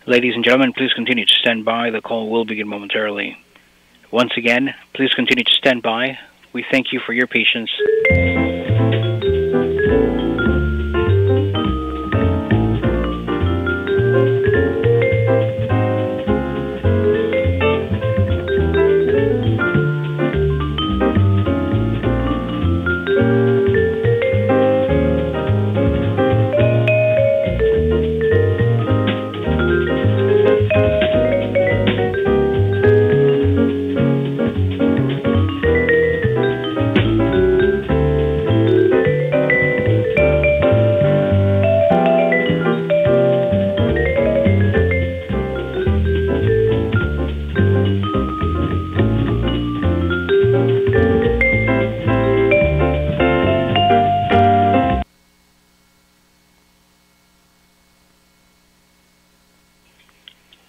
Ladies and gentlemen, please continue to stand by. The call will begin momentarily. Once again, please continue to stand by. We thank you for your patience.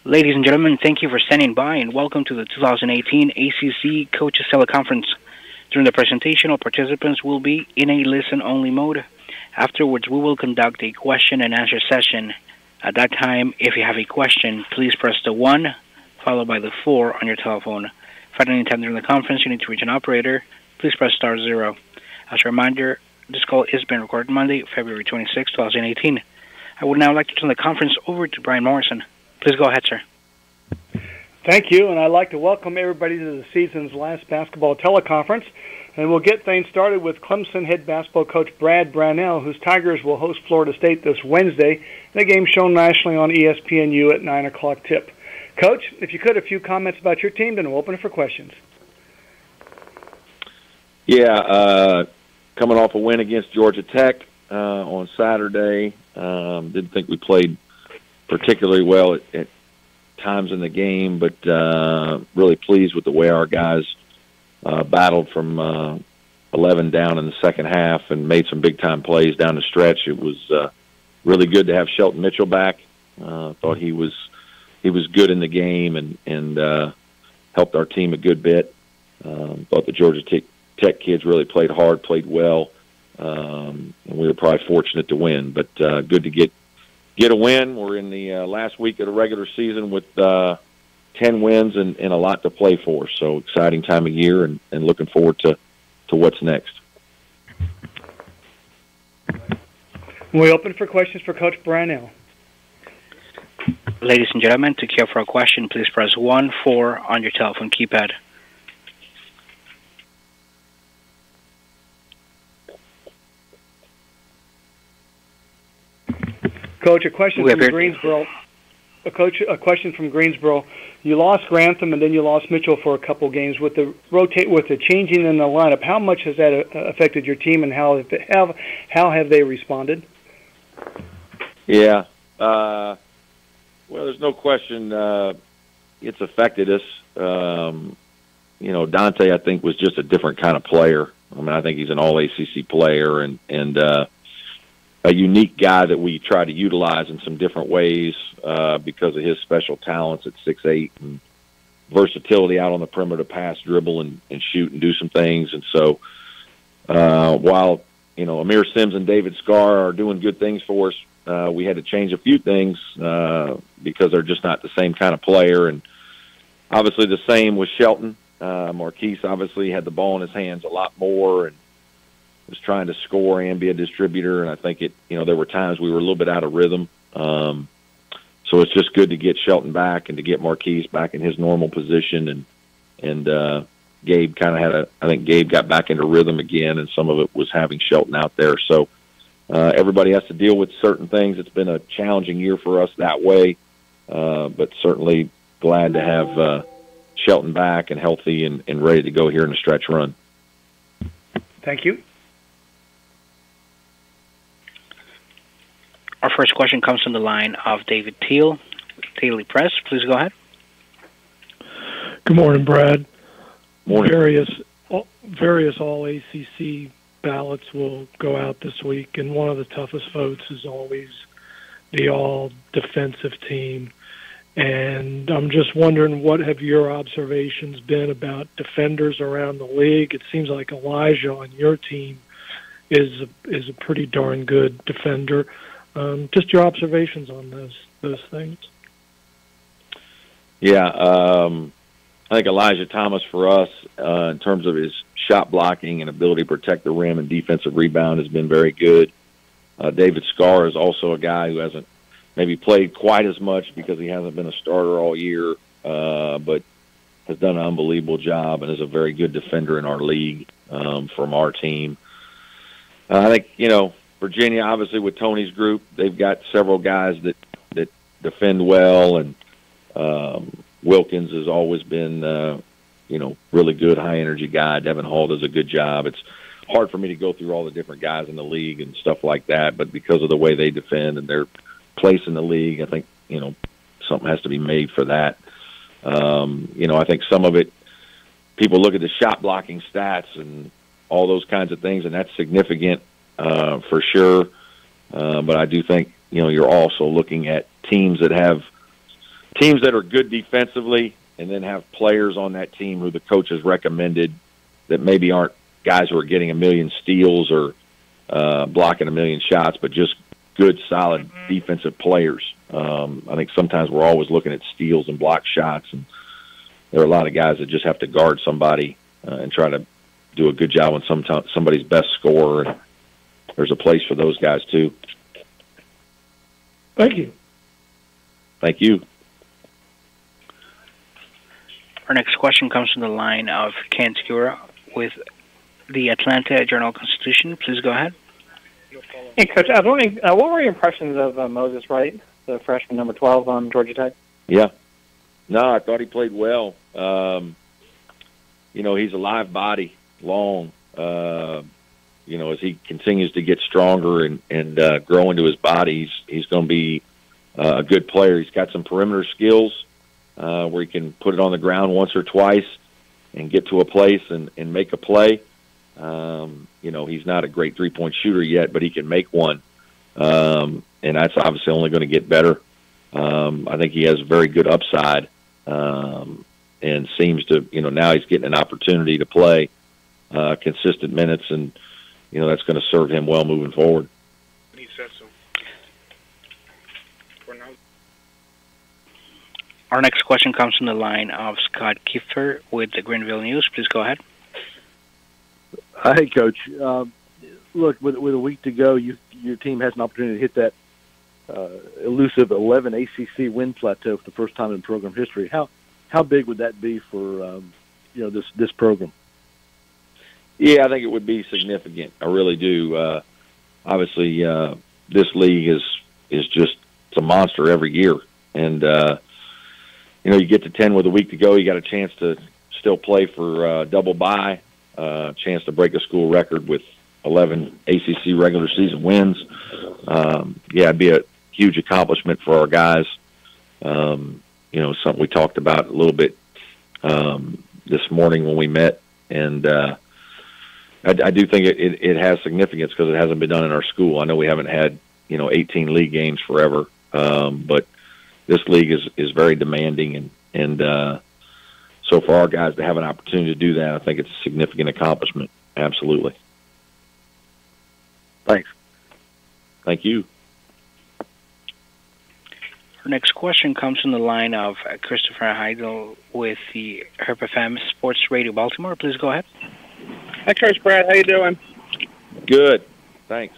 Ladies and gentlemen, thank you for standing by and welcome to the 2018 ACC Coaches Teleconference. During the presentation, all participants will be in a listen-only mode. Afterwards, we will conduct a question-and-answer session. At that time, if you have a question, please press the 1 followed by the 4 on your telephone. If at any time during the conference you need to reach an operator, please press star 0. As a reminder, this call is being recorded Monday, February 26, 2018. I would now like to turn the conference over to Brian Morrison. Please go ahead, sir. Thank you, and I'd like to welcome everybody to the season's last basketball teleconference. And we'll get things started with Clemson head basketball coach Brad Brownell, whose Tigers will host Florida State this Wednesday, in a game shown nationally on ESPNU at 9 o'clock tip. Coach, if you could, a few comments about your team, then we'll open it for questions. Yeah, coming off a win against Georgia Tech on Saturday. Didn't think we played particularly well at times in the game, but really pleased with the way our guys battled from 11 down in the second half and made some big-time plays down the stretch. It was really good to have Shelton Mitchell back. Thought he was good in the game and helped our team a good bit. Thought the Georgia Tech kids really played hard, played well, and we were probably fortunate to win. But good to get a win. We're in the last week of the regular season with 10 wins and a lot to play for. So exciting time of year and looking forward to what's next. We open for questions for Coach Brownell. Ladies and gentlemen, to queue for a question, please press 1-4 on your telephone keypad. Coach, a question from Greensboro. A question from Greensboro. You lost Grantham and then you lost Mitchell for a couple games. With the changing in the lineup, how much has that affected your team, and how have they responded? Yeah. Well, there's no question it's affected us. Dante, I think, was just a different kind of player. I mean, I think he's an all-ACC player and a unique guy that we try to utilize in some different ways because of his special talents at 6'8" and versatility out on the perimeter, pass, dribble, and shoot and do some things. And so while, Amir Sims and David Scarr are doing good things for us, we had to change a few things because they're just not the same kind of player. And obviously the same with Shelton. Marquise obviously had the ball in his hands a lot more and was trying to score and be a distributor, and I think there were times we were a little bit out of rhythm. So it's just good to get Shelton back and to get Marquise back in his normal position, and Gabe I think Gabe got back into rhythm again, and some of it was having Shelton out there. So everybody has to deal with certain things. It's been a challenging year for us that way, but certainly glad to have Shelton back and healthy and ready to go here in the stretch run. Thank you. Our first question comes from the line of David Teal, Daily Press. Please go ahead. Good morning, Brad. Morning. Various all-ACC ballots will go out this week, and one of the toughest votes is always the all-defensive team. And I'm just wondering, what have your observations been about defenders around the league? It seems like Elijah on your team is a pretty darn good defender. Just your observations on those things. Yeah, I think Elijah Thomas for us, in terms of his shot blocking and ability to protect the rim and defensive rebound, has been very good. David Scarr is also a guy who hasn't maybe played quite as much because he hasn't been a starter all year, but has done an unbelievable job and is a very good defender in our league from our team. I think, Virginia, obviously with Tony's group, they've got several guys that defend well, and Wilkins has always been, really good, high-energy guy. Devin Hall does a good job. It's hard for me to go through all the different guys in the league and stuff like that, but because of the way they defend and their place in the league, I think, something has to be made for that. I think some of it, people look at the shot blocking stats and all those kinds of things, and that's significant for sure. But I do think, you're also looking at teams that are good defensively and then have players on that team who the coach has recommended that maybe aren't guys who are getting a million steals or blocking a million shots, but just good, solid defensive players. I think sometimes we're always looking at steals and block shots, and there are a lot of guys that just have to guard somebody and try to do a good job on somebody's best scorer. And there's a place for those guys too. Thank you. Thank you. Our next question comes from the line of Ken Skura with the Atlanta Journal-Constitution. Please go ahead. Hey, Coach. I was wondering, what were your impressions of Moses Wright, the freshman number 12 on Georgia Tech? Yeah. No, I thought he played well. He's a live body, long. As he continues to get stronger and grow into his body, he's going to be a good player. He's got some perimeter skills where he can put it on the ground once or twice and get to a place and make a play. He's not a great three-point shooter yet, but he can make one. And that's obviously only going to get better. I think he has very good upside and seems to, now he's getting an opportunity to play consistent minutes, and, that's going to serve him well moving forward. He said so. Our next question comes from the line of Scott Kiefer with the Greenville News. Please go ahead. Hey, Coach. Look, with a week to go, your team has an opportunity to hit that elusive 11 ACC win plateau for the first time in program history. How big would that be for this program? Yeah, I think it would be significant. I really do. Obviously, this league is just it's a monster every year, and you get to 10 with a week to go. You got a chance to still play for double bye, chance to break a school record with 11 ACC regular season wins. It'd be a huge accomplishment for our guys. Something we talked about a little bit this morning when we met, and I do think it has significance because it hasn't been done in our school. I know we haven't had 18 league games forever, but this league is very demanding, and so for our guys to have an opportunity to do that, I think it's a significant accomplishment. Absolutely. Thanks. Thank you. Our next question comes from the line of Christopher Heidel with the Herb FM Sports Radio Baltimore. Please go ahead. Hi, Coach Brad. How you doing? Good. Thanks.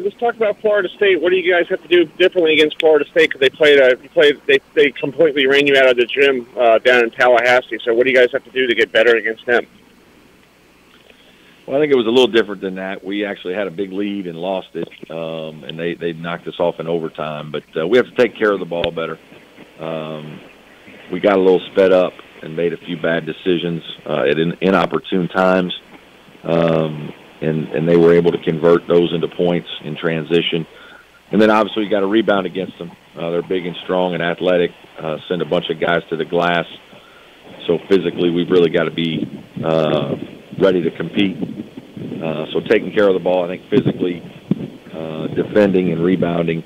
Just talk about Florida State. What do you guys have to do differently against Florida State? Because they completely ran you out of the gym down in Tallahassee. So what do you guys have to do to get better against them? Well, I think it was a little different than that. We actually had a big lead and lost it, and they knocked us off in overtime. But we have to take care of the ball better. We got a little sped up and made a few bad decisions at inopportune times, and they were able to convert those into points in transition. And then obviously you got to rebound against them. They're big and strong and athletic, send a bunch of guys to the glass. So physically we've really got to be ready to compete. So taking care of the ball, I think physically, defending and rebounding,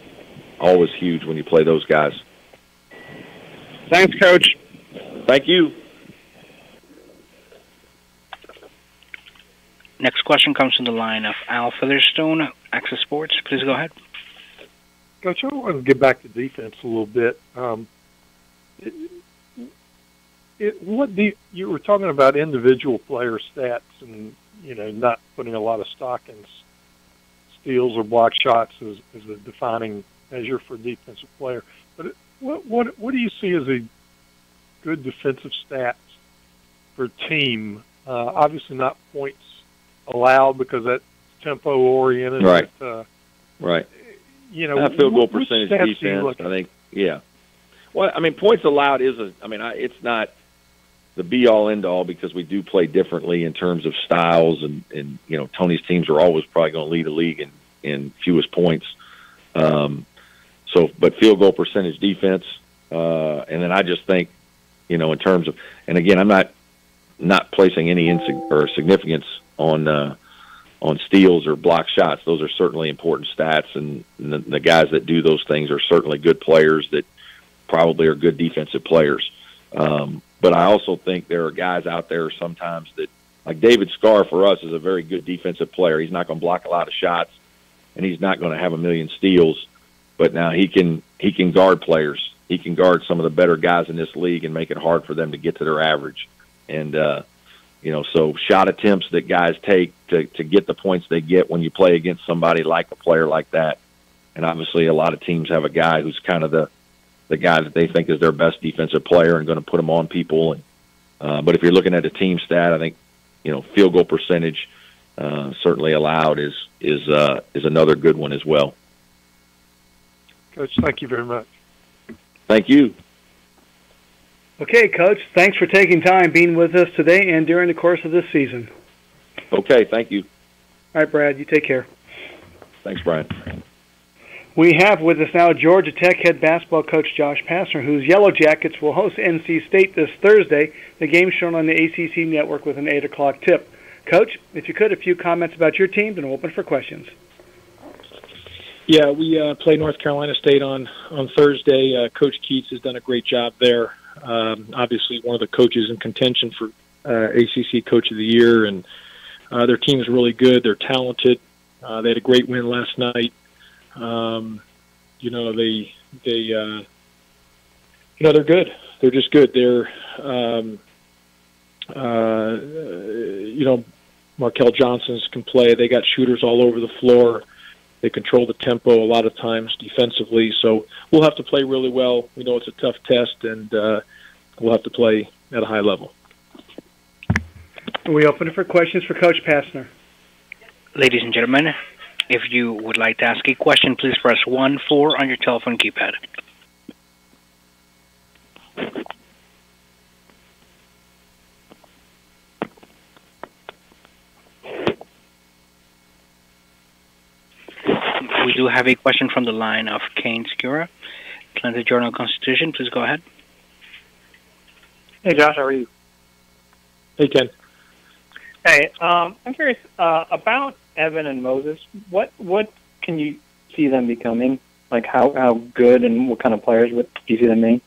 always huge when you play those guys. Thanks, Coach. Thank you. Next question comes from the line of Al Featherstone, Access Sports. Please go ahead. Coach, I want to get back to defense a little bit. you were talking about individual player stats and not putting a lot of stock in steals or block shots as a defining measure for a defensive player. But what do you see as a good defensive stats for a team? Obviously not points allowed because that's tempo oriented. Right. But, right. Field goal percentage defense. I think. Yeah. Well, I mean, points allowed it's not the be all end all because we do play differently in terms of styles and Tony's teams are always probably going to lead the league in fewest points. But field goal percentage defense, and then I just think, in terms of, and again, I'm not placing any significance on steals or block shots. Those are certainly important stats, and the guys that do those things are certainly good players that probably are good defensive players. But I also think there are guys out there sometimes that, like David Scarr for us, is a very good defensive player. He's not going to block a lot of shots, and he's not going to have a million steals. But now he can guard players. He can guard some of the better guys in this league and make it hard for them to get to their average. And so shot attempts that guys take to get the points they get when you play against somebody like a player like that. And obviously a lot of teams have a guy who's kind of the guy that they think is their best defensive player and going to put them on people. But if you're looking at a team stat, I think, field goal percentage certainly allowed is another good one as well. Coach, thank you very much. Thank you. Okay, Coach, thanks for taking time being with us today and during the course of this season. Okay, thank you. All right, Brad, you take care. Thanks, Brian. We have with us now Georgia Tech head basketball coach Josh Pastner, whose Yellow Jackets will host NC State this Thursday. The game shown on the ACC network with an 8 o'clock tip. Coach, if you could, a few comments about your team, then we'll open for questions. Yeah, we play North Carolina State on Thursday. Coach Keats has done a great job there. Obviously, one of the coaches in contention for ACC Coach of the Year, and their team is really good. They're talented. They had a great win last night. They're good. They're just good. They're, Markel Johnsons can play. They got shooters all over the floor. They control the tempo a lot of times defensively. So we'll have to play really well. We know it's a tough test, and we'll have to play at a high level. We open it for questions for Coach Pastner. Ladies and gentlemen, if you would like to ask a question, please press 1-4 on your telephone keypad. We do have a question from the line of Kane Skura, Atlanta Journal-Constitution. Please go ahead. Hey, Josh, how are you? Hey, Ken. Hey, I'm curious about Evan and Moses. What can you see them becoming? Like how good and what kind of players do you see them being?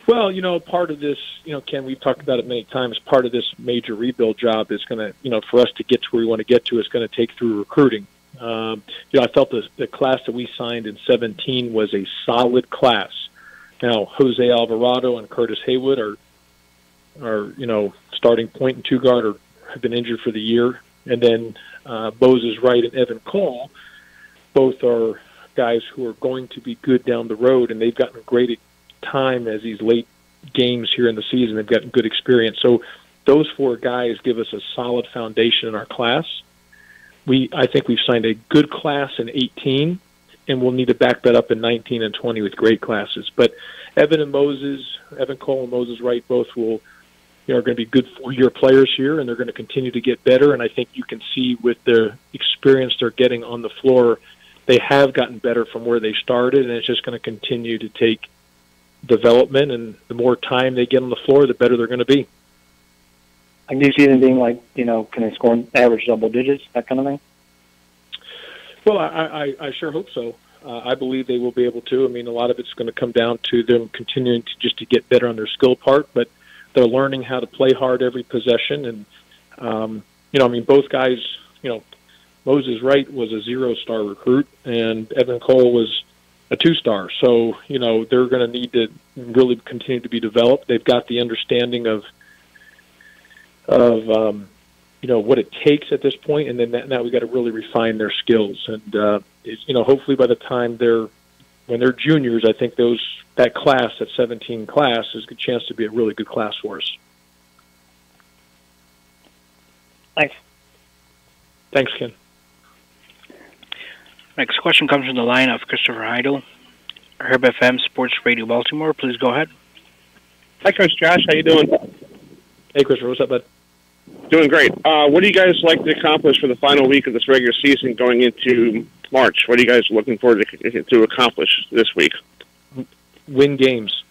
Well, part of this, Ken, we've talked about it many times, part of this major rebuild job is going to, for us to get to where we want to get to, it's going to take through recruiting. I felt the class that we signed in 2017 was a solid class. Now, Jose Alvarado and Curtis Haywood are starting point and two guard have been injured for the year. And then Moses Wright and Evan Cole, both are guys who are going to be good down the road, and they've gotten great time as these late games here in the season. They've gotten good experience. So those four guys give us a solid foundation in our class. I think we've signed a good class in 18, and we'll need to back that up in 19 and 20 with great classes. But Evan Cole and Moses Wright both are going to be good 4-year players here, and they're going to continue to get better. And I think you can see with the experience they're getting on the floor, they have gotten better from where they started, and it's just going to continue to take development. And the more time they get on the floor, the better they're going to be. Like, do you see them being can they score average double digits, that kind of thing? Well, I sure hope so. I believe they will be able to. I mean, a lot of it's going to come down to them continuing to get better on their skill part, but they're learning how to play hard every possession. And, both guys, Moses Wright was a 0-star recruit, and Evan Cole was a two-star. So, they're going to need to really continue to be developed. They've got the understanding of what it takes at this point, and then now we've got to really refine their skills. And, hopefully by the time when they're juniors, I think that class, that 17 class, is a good chance to be a really good class for us. Thanks. Thanks, Ken. Next question comes from the line of Christopher Heidel, Herb FM Sports Radio Baltimore. Please go ahead. Hi, Coach Josh. How you doing? Hey, Christopher. What's up, bud? Doing great. What do you guys like to accomplish for the final week of this regular season going into March? What are you guys looking forward to accomplish this week? Win games.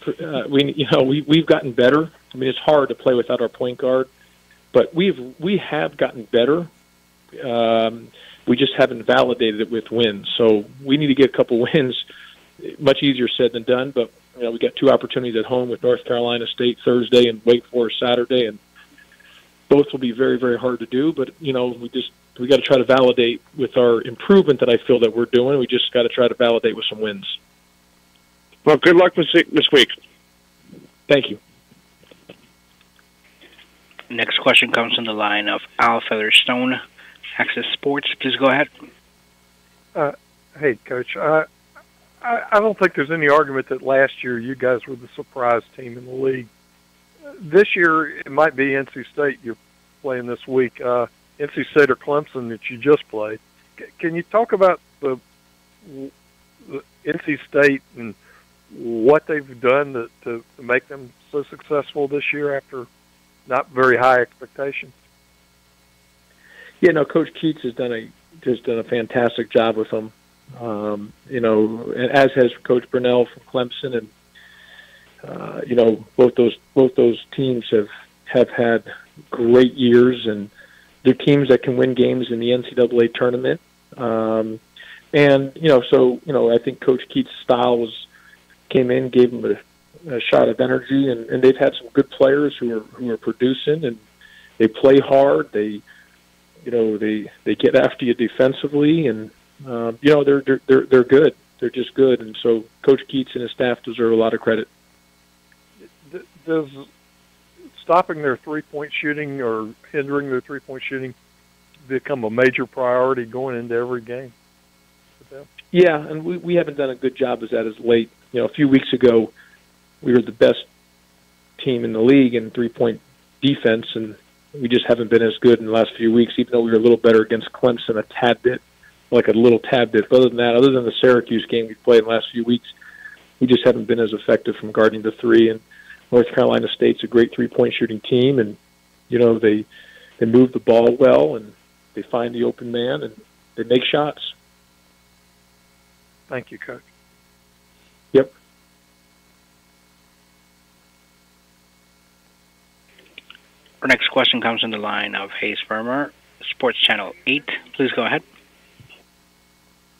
We've gotten better. I mean, it's hard to play without our point guard, but we have gotten better. We just haven't validated it with wins. So we need to get a couple wins. Much easier said than done, but we got 2 opportunities at home with North Carolina State Thursday and Wake Forest Saturday, and both will be very, very hard to do. But we got to try to validate with our improvement that I feel that we're doing. We just got to try to validate with some wins. Well, good luck this week. Thank you. Next question comes from the line of Al Featherstone, Access Sports. Please go ahead. Hey, Coach. I don't think there's any argument that last year you guys were the surprise team in the league. This year, it might be NC State you're playing this week. NC State or Clemson that you just played. Can you talk about the NC State and what they've done to make them so successful this year after not very high expectations? Yeah, no, Coach Keats has done a fantastic job with them. As has Coach Burnell from Clemson, and both those teams have had great years, and they're teams that can win games in the NCAA tournament. I think Coach Keats' style came in, gave them a shot of energy, and they've had some good players who are producing, and they play hard. They get after you defensively, and they're good. They're just good, and so Coach Keats and his staff deserve a lot of credit. Does stopping their three-point shooting or hindering their three-point shooting become a major priority going into every game? Yeah, and we haven't done a good job of that as late. A few weeks ago, we were the best team in the league in three-point defense, and we just haven't been as good in the last few weeks, even though we were a little better against Clemson, a tad bit. But other than that, other than the Syracuse game we played in the last few weeks, we just haven't been as effective from guarding the three. And North Carolina State's a great three-point shooting team, and they move the ball well, and they find the open man, and they make shots. Thank you, Coach. Yep. Our next question comes from the line of Hayes Vermer, Sports Channel 8. Please go ahead.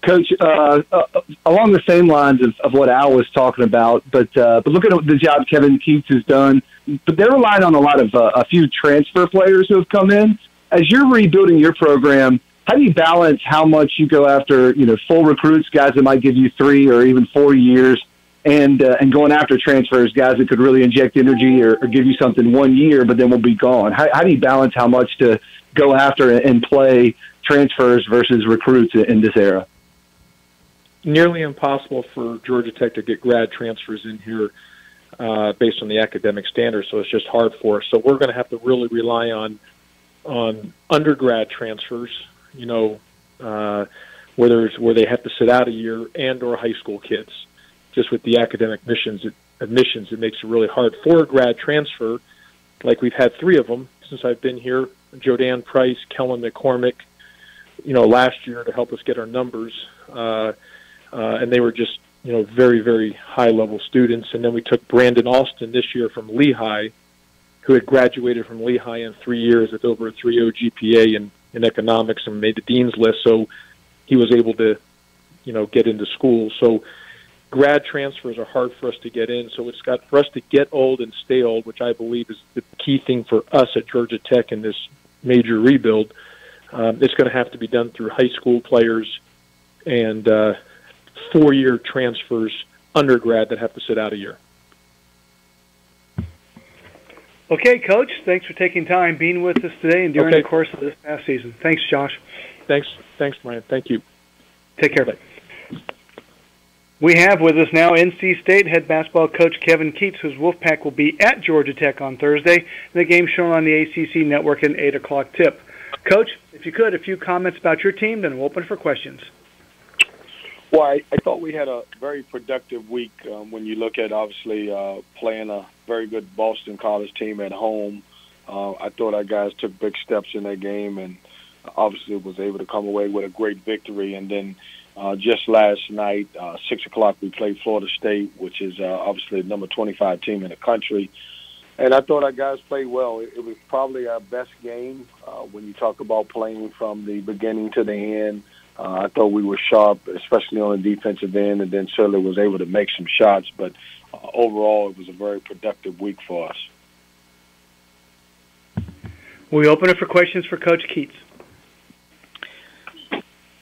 Coach, along the same lines of what Al was talking about, but looking at the job Kevin Keats has done, but they're relying on a lot of a few transfer players who have come in. As you're rebuilding your program, how do you balance how much you go after, full recruits, guys that might give you 3 or even 4 years, and going after transfers, guys that could really inject energy or give you something 1 year, but then will be gone? How do you balance how much to go after and play transfers versus recruits in this era? Nearly impossible for Georgia Tech to get grad transfers in here based on the academic standards, so it's just hard for us. So we're going to have to really rely on undergrad transfers, where they have to sit out a year, and or high school kids. Just with the academic admissions, it makes it really hard. For a grad transfer, like we've had 3 of them since I've been here, Jodan Price, Kellen McCormick, last year to help us get our numbers. And they were just, very, very high-level students. And then we took Brandon Alston this year from Lehigh, who had graduated from Lehigh in 3 years with over a 3.0 GPA in economics and made the dean's list. So he was able to, get into school. So grad transfers are hard for us to get in. So it's got for us to get old and stay old, which I believe is the key thing for us at Georgia Tech in this major rebuild. It's going to have to be done through high school players and four-year transfers, undergrad, that have to sit out a year. Okay, Coach, thanks for taking time being with us today and during the course of this past season. Thanks, Josh. Thanks, Brian. Thank you. Take care. Bye. We have with us now NC State head basketball coach Kevin Keats, whose Wolfpack will be at Georgia Tech on Thursday. The game shown on the ACC network at an 8 o'clock tip. Coach, if you could, a few comments about your team, then we'll open for questions. Well, I thought we had a very productive week when you look at, obviously, playing a very good Boston College team at home. I thought our guys took big steps in that game and obviously was able to come away with a great victory. And then just last night, 6 o'clock, we played Florida State, which is obviously the number 25 team in the country. And I thought our guys played well. It was probably our best game when you talk about playing from the beginning to the end. I thought we were sharp, especially on the defensive end, and then certainly was able to make some shots. But overall, it was a very productive week for us. We open it for questions for Coach Keats.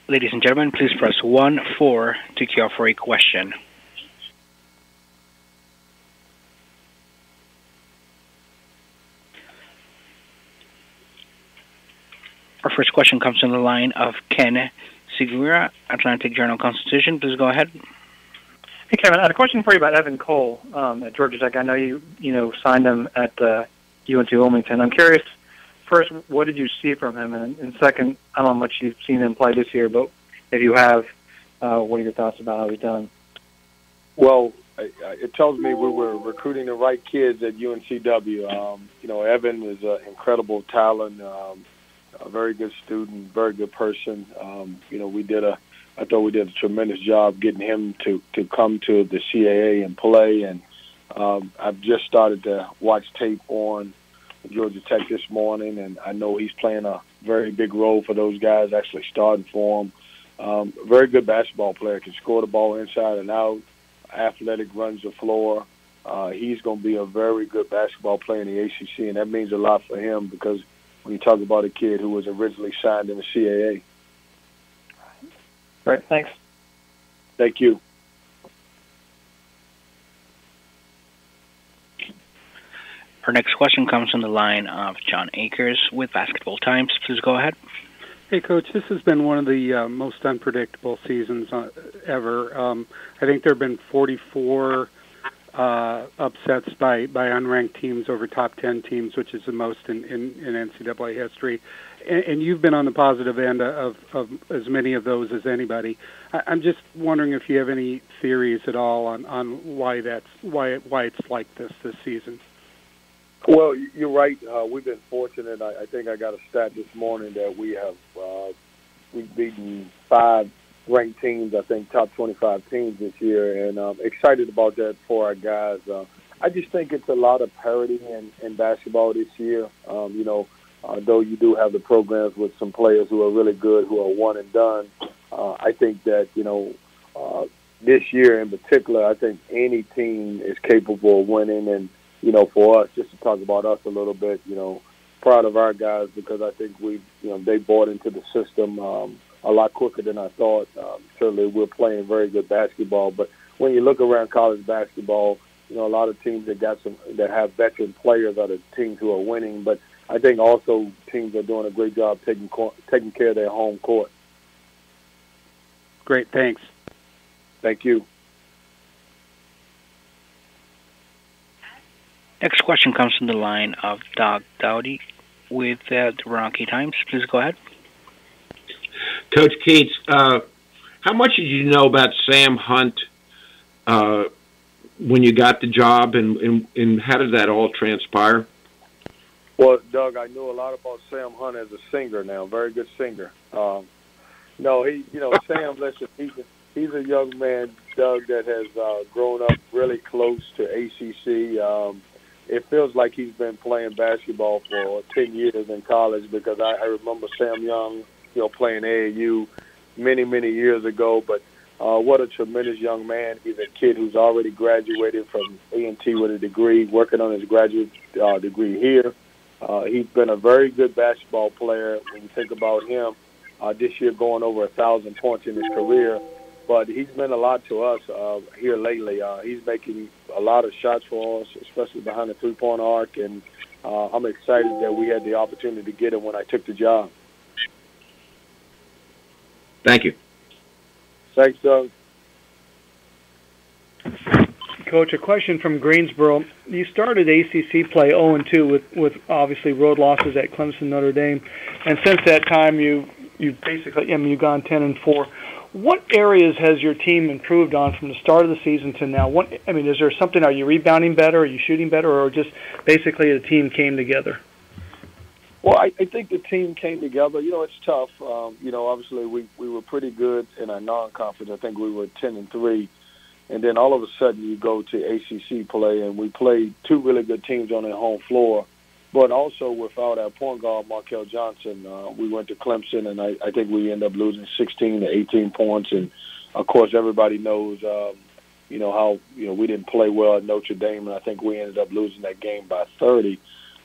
Ladies and gentlemen, please press 1-4 to queue up for a question. Our first question comes from the line of Ken Segura, Atlantic Journal-Constitution. Please go ahead. Hey, Kevin, I had a question for you about Evan Cole at Georgia Tech. I know you signed him at UNC Wilmington. I'm curious, first, what did you see from him? And second, I don't know how much you've seen him play this year, but if you have, what are your thoughts about how he's done? Well, it tells me we were recruiting the right kids at UNCW. Evan is an incredible talent, a very good student, very good person. I thought we did a tremendous job getting him to come to the CAA and play. And I've just started to watch tape on Georgia Tech this morning, and I know he's playing a very big role for those guys, actually starting for them. Very good basketball player, can score the ball inside and out, athletic, runs the floor. He's going to be a very good basketball player in the ACC, and that means a lot for him because when you talk about a kid who was originally signed in the CAA. Right, thanks. Thank you. Our next question comes from the line of John Akers with Basketball Times. Please go ahead. Hey, Coach, this has been one of the most unpredictable seasons ever. I think there have been 44 upsets by unranked teams over top 10 teams, which is the most in NCAA history. And you've been on the positive end of as many of those as anybody. I'm just wondering if you have any theories at all on why it's like this season. Well, you're right. We've been fortunate. I think I got a stat this morning that we've beaten 5 ranked teams, I think top 25 teams this year, and excited about that for our guys. I just think it's a lot of parity in basketball this year. Though you do have the programs with some players who are really good, who are one and done, I think that, this year in particular, I think any team is capable of winning. And, for us, just to talk about us a little bit, proud of our guys because I think they bought into the system a lot quicker than I thought. Certainly we're playing very good basketball, but when you look around college basketball, a lot of teams that have veteran players are the teams who are winning, but I think also teams are doing a great job taking care of their home court. Great, thanks. Thank you. Next question comes from the line of Doug Dowdy with the Rocky Times. Please go ahead. Coach Keats, how much did you know about Sam Hunt when you got the job, and how did that all transpire? Well, Doug, I knew a lot about Sam Hunt as a singer now, very good singer. Sam, listen, he's a young man, Doug, that has grown up really close to ACC. It feels like he's been playing basketball for 10 years in college because I remember Sam Young, playing AAU many, many years ago. But what a tremendous young man. He's a kid who's already graduated from A&T with a degree, working on his graduate degree here. He's been a very good basketball player. When you think about him, this year going over 1,000 points in his career. but he's meant a lot to us here lately. He's making a lot of shots for us, especially behind the three-point arc, and I'm excited that we had the opportunity to get him when I took the job. Thank you. Thanks, Doug. Coach, a question from Greensboro. You started ACC play 0-2 with obviously road losses at Clemson, Notre Dame, and since that time you basically, you've gone 10-4. What areas has your team improved on from the start of the season to now? Is there something? Are you rebounding better? Are you shooting better? Or just basically the team came together? Well, I think the team came together. It's tough. Obviously we were pretty good in our non-conference. I think we were 10-3. And then all of a sudden you go to ACC play, and we played two really good teams on their home floor. But also without our point guard, Markel Johnson, we went to Clemson, and I think we ended up losing 16 to 18 points. And, of course, everybody knows, how we didn't play well at Notre Dame, and I think we ended up losing that game by 30.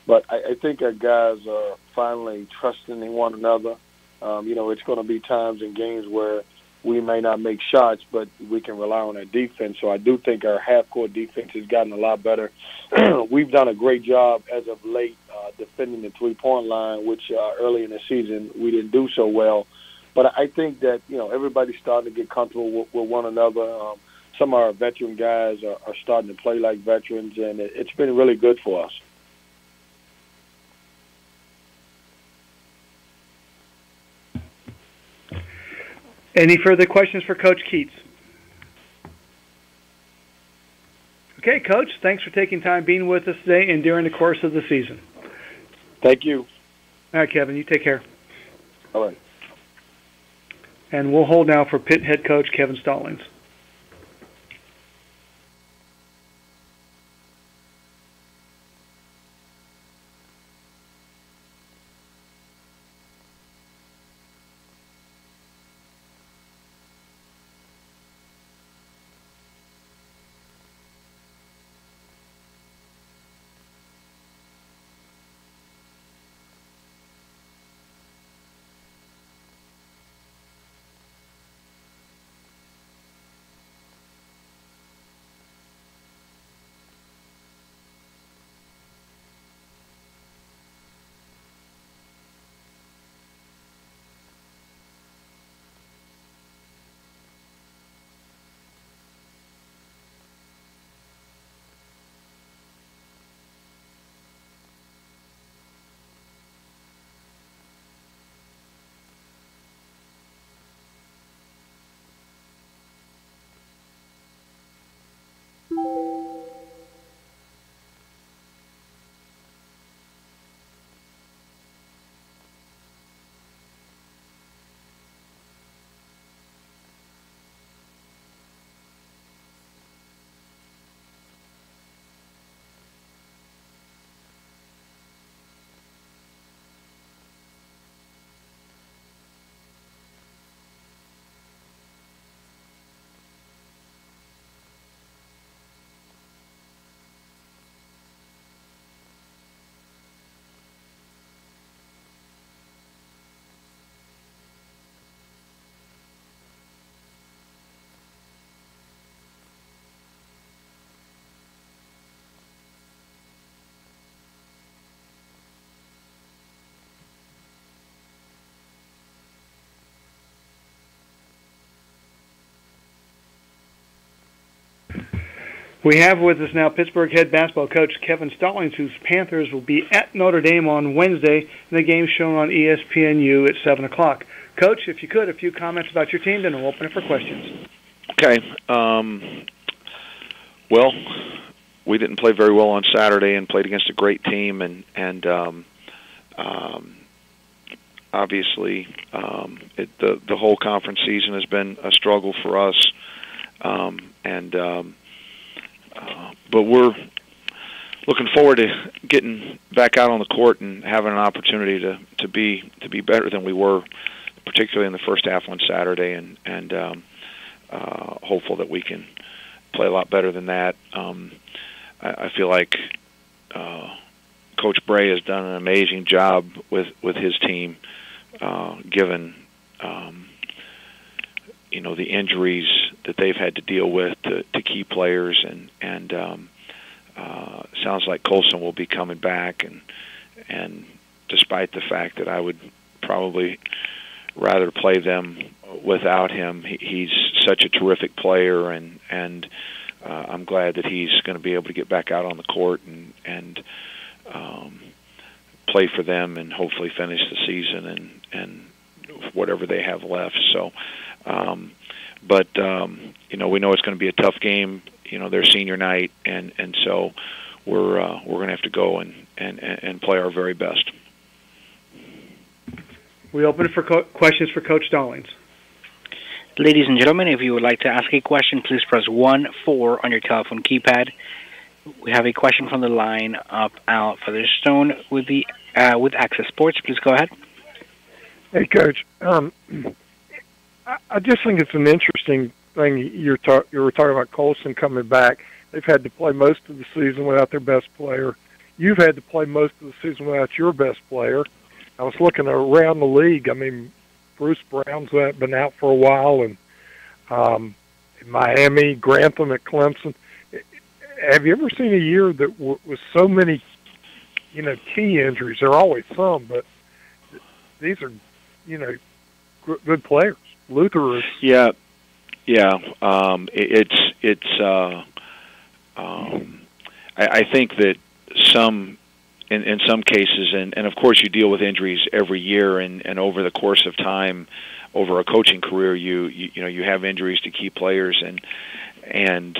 But I think our guys are finally trusting in one another. It's going to be times in games where we may not make shots, but we can rely on our defense. So I do think our half-court defense has gotten a lot better. We've done a great job as of late defending the three-point line, which early in the season we didn't do so well. But I think that, everybody's starting to get comfortable with one another. Some of our veteran guys are starting to play like veterans, and it's been really good for us. Any further questions for Coach Keats? Okay, Coach, thanks for taking time being with us today and during the course of the season. Thank you. All right, Kevin, you take care. All right. And we'll hold now for Pitt head coach Kevin Stallings. We have with us now Pittsburgh head basketball coach Kevin Stallings, whose Panthers will be at Notre Dame on Wednesday, and the game's shown on ESPNU at 7 o'clock. Coach, if you could, a few comments about your team, then we'll open it for questions. Okay. Well, we didn't play very well on Saturday and played against a great team, and obviously the whole conference season has been a struggle for us, but we're looking forward to getting back out on the court and having an opportunity to be better than we were, particularly in the first half on Saturday, and hopeful that we can play a lot better than that. I feel like Coach Bray has done an amazing job with his team, given the injuries that they've had to deal with to key players, and sounds like Clemson will be coming back, and despite the fact that I would probably rather play them without him, he's such a terrific player, and I'm glad that he's going to be able to get back out on the court and play for them and hopefully finish the season and whatever they have left. So, but we know it's going to be a tough game. Their senior night, and so we're going to have to go and play our very best. We open it for questions for Coach Stallings. Ladies and gentlemen, if you would like to ask a question, please press 1-4 on your telephone keypad. We have a question from the line of Al Featherstone with Access Sports. Please go ahead. Hey, Coach. I just think it's an interesting thing. You were talking about Clemson coming back. They've had to play most of the season without their best player. You've had to play most of the season without your best player. I was looking around the league. I mean, Bruce Brown's been out for a while, and Miami, Grantham at Clemson. Have you ever seen a year that with so many, key injuries? There are always some, but these are, good players. Luther is. Yeah. I think that in some cases, and of course you deal with injuries every year, and over the course of time, over a coaching career, you have injuries to key players, and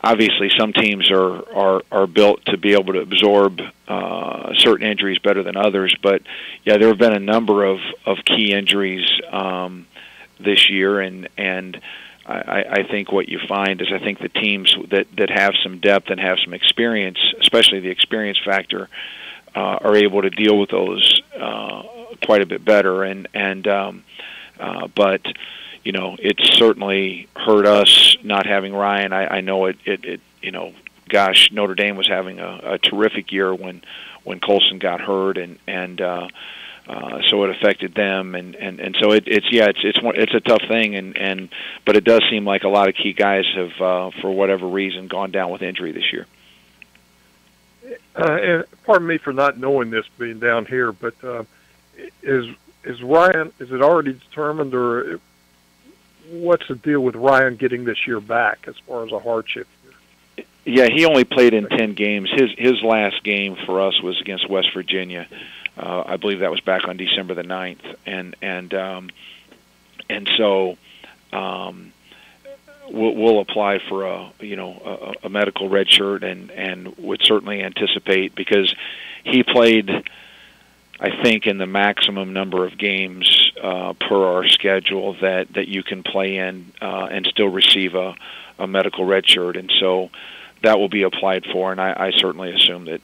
obviously some teams are built to be able to absorb certain injuries better than others. But yeah, there have been a number of key injuries this year, and I think what you find is I think the teams that have some depth and have some experience, especially the experience factor, are able to deal with those quite a bit better. But it's certainly hurt us not having Ryan. I know it. Gosh, Notre Dame was having a terrific year when Clemson got hurt, and so it affected them, and so it's a tough thing, but it does seem like a lot of key guys have for whatever reason gone down with injury this year. And pardon me for not knowing this, being down here, but is Ryan? Is it already determined, or what's the deal with Ryan getting this year back as far as a hardship? Yeah, he only played in 10 games. His last game for us was against West Virginia. I believe that was back on December the 9th, and so we'll apply for a medical red shirt, and would certainly anticipate, because he played, I think, in the maximum number of games per our schedule that you can play in and still receive a medical red shirt, and so that will be applied for, and I certainly assume that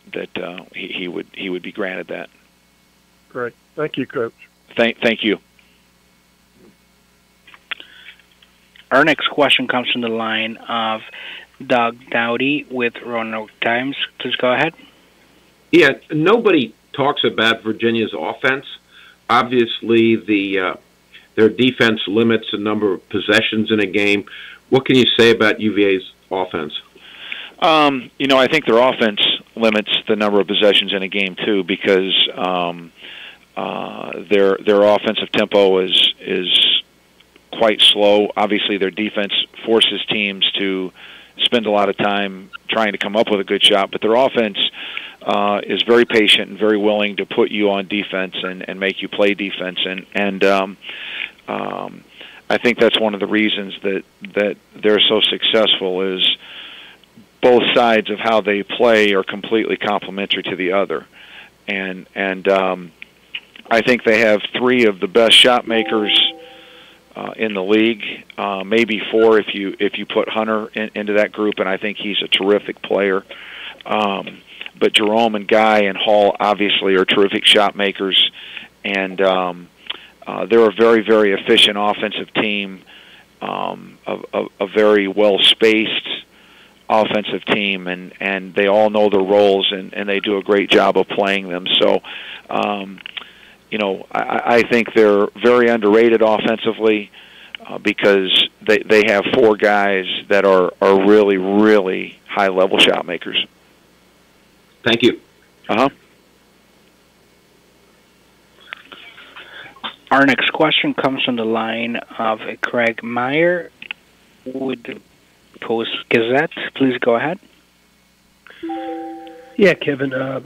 he would be granted that. Great. Thank you, Coach. Thank you. Our next question comes from the line of Doug Dowdy with Roanoke Times. Please go ahead. Yeah, nobody talks about Virginia's offense. Obviously, their defense limits the number of possessions in a game. What can you say about UVA's offense? I think their offense limits the number of possessions in a game too, because their offensive tempo is quite slow. Obviously, their defense forces teams to spend a lot of time trying to come up with a good shot, but their offense is very patient and very willing to put you on defense and make you play defense. And I think that's one of the reasons that they're so successful, is both sides of how they play are completely complementary to the other. And I think they have three of the best shot makers in the league, maybe four if you put Hunter into that group, and I think he's a terrific player. But Jerome and Guy and Hall obviously are terrific shot makers, and they're a very, very efficient offensive team, a very well-spaced offensive team, and they all know their roles, and they do a great job of playing them. So, I think they're very underrated offensively because they have four guys that are really, really high-level shot makers. Thank you. Our next question comes from the line of Craig Meyer with the Post-Gazette. Please go ahead. Yeah, Kevin. I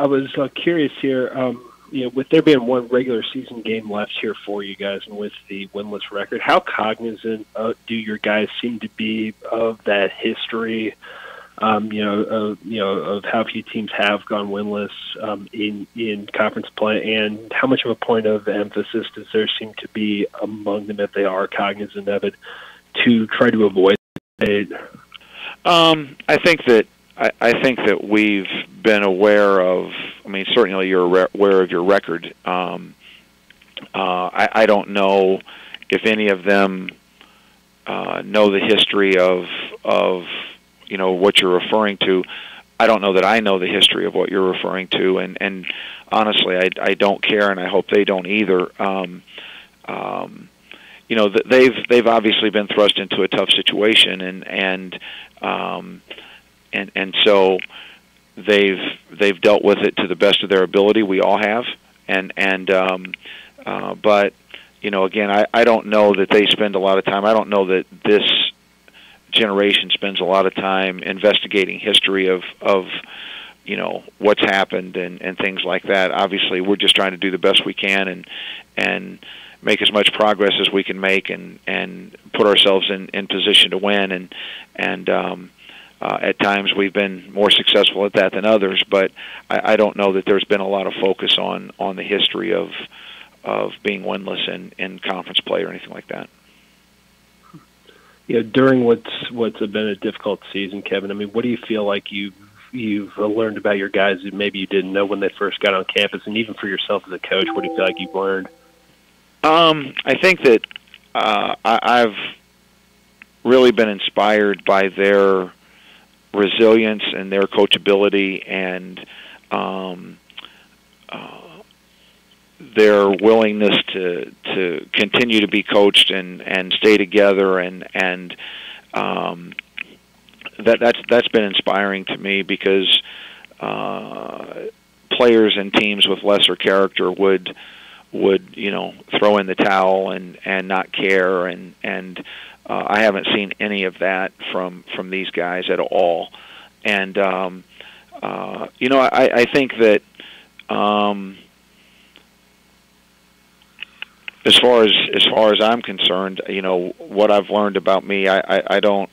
was curious here. With there being one regular season game left here for you guys, and with the winless record, how cognizant do your guys seem to be of that history? Of how few teams have gone winless in conference play, and how much of a point of emphasis does there seem to be among them, if they are cognizant of it, to try to avoid it? I think that we've been aware of. I mean, certainly you're aware of your record. I don't know if any of them know the history of what you're referring to. I don't know that I know the history of what you're referring to, and honestly, I don't care, and I hope they don't either. They've obviously been thrust into a tough situation, and so they've dealt with it to the best of their ability. We all have, but again, I don't know that they spend a lot of time. I don't know that this generation spends a lot of time investigating history of what's happened and things like that. Obviously, we're just trying to do the best we can and make as much progress as we can make and put ourselves in position to win. And at times we've been more successful at that than others, but I don't know that there's been a lot of focus on the history of being winless in conference play or anything like that. During what's been a difficult season, Kevin, I mean, what do you feel like you've learned about your guys that maybe you didn't know when they first got on campus, and even for yourself as a coach, what do you feel like you've learned? I think that I've really been inspired by their resilience and their coachability and their willingness to continue to be coached and stay together, and that's been inspiring to me, because players and teams with lesser character would throw in the towel and not care, and I haven't seen any of that from these guys at all. And I think that as far as I'm concerned, what I've learned about me, I don't.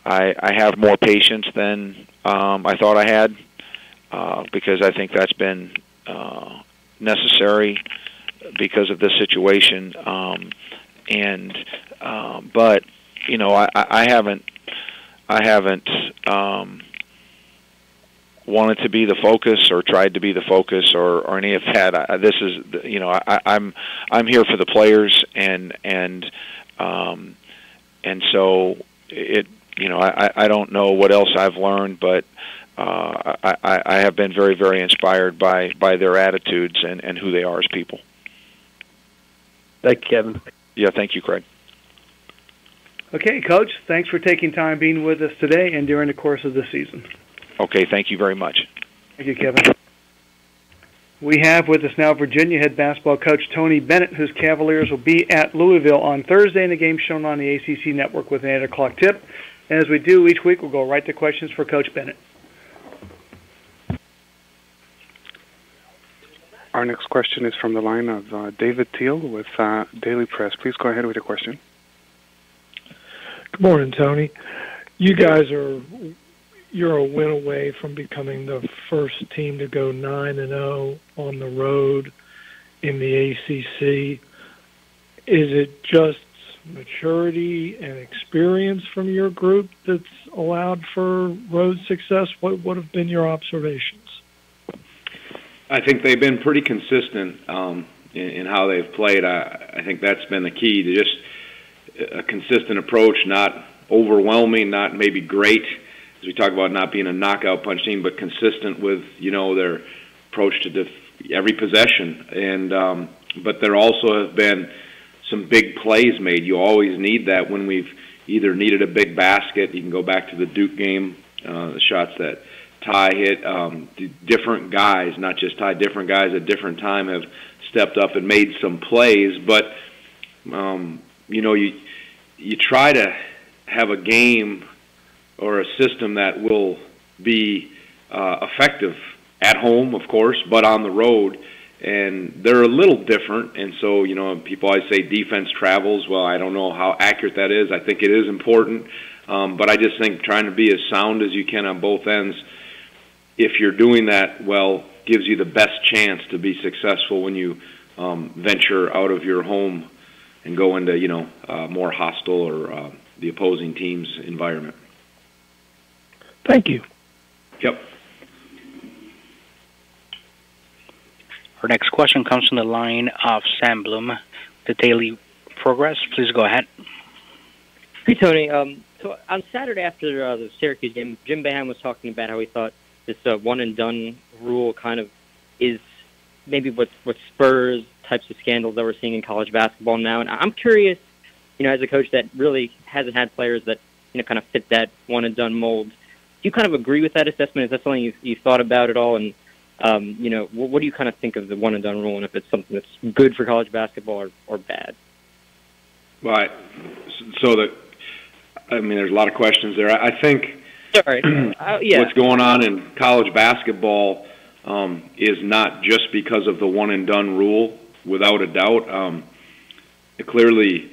I have more patience than I thought I had, because I think that's been necessary because of this situation. But I haven't wanted to be the focus or tried to be the focus or any of that. I'm here for the players, and so it. I don't know what else I've learned, but I have been very, very inspired by their attitudes and who they are as people. Thank you, Kevin. Yeah, thank you, Craig. Okay, Coach, thanks for taking time being with us today and during the course of the season. Okay, thank you very much. Thank you, Kevin. We have with us now Virginia head basketball coach Tony Bennett, whose Cavaliers will be at Louisville on Thursday in a game shown on the ACC network with an 8 o'clock tip. And as we do each week, we'll go right to questions for Coach Bennett. Our next question is from the line of David Teal with Daily Press. Please go ahead with your question. Good morning, Tony. You guys you're a win away from becoming the first team to go 9-0 on the road in the ACC. Is it just maturity and experience from your group that's allowed for road success? What have been your observations? I think they've been pretty consistent in how they've played. I think that's been the key, to just a consistent approach, not overwhelming, not maybe great, as we talk about not being a knockout punch team, but consistent with their approach to every possession. And but there also have been some big plays made. You always need that when we've either needed a big basket. You can go back to the Duke game, the shots that Ty hit. Different guys, not just Ty, different guys at different time have stepped up and made some plays. But you try to have a game or a system that will be effective at home, of course, but on the road. And they're a little different. And so, people always say defense travels. Well, I don't know how accurate that is. I think it is important. But I just think trying to be as sound as you can on both ends, if you're doing that well, gives you the best chance to be successful when you venture out of your home and go into, more hostile or the opposing team's environment. Thank you. Yep. Our next question comes from the line of Sam Bloom, the Daily Progress. Please go ahead. Hey, Tony. So on Saturday after the Syracuse game, Jim Boeheim was talking about how he thought this one-and-done rule kind of is maybe what spurs types of scandals that we're seeing in college basketball now. And I'm curious, as a coach that really hasn't had players that, kind of fit that one-and-done mold, do you kind of agree with that assessment? Is that something you've thought about at all? And what do you kind of think of the one-and-done rule, and if it's something that's good for college basketball or bad? Right. There's a lot of questions there. I think what's going on in college basketball is not just because of the one-and-done rule, without a doubt. Clearly,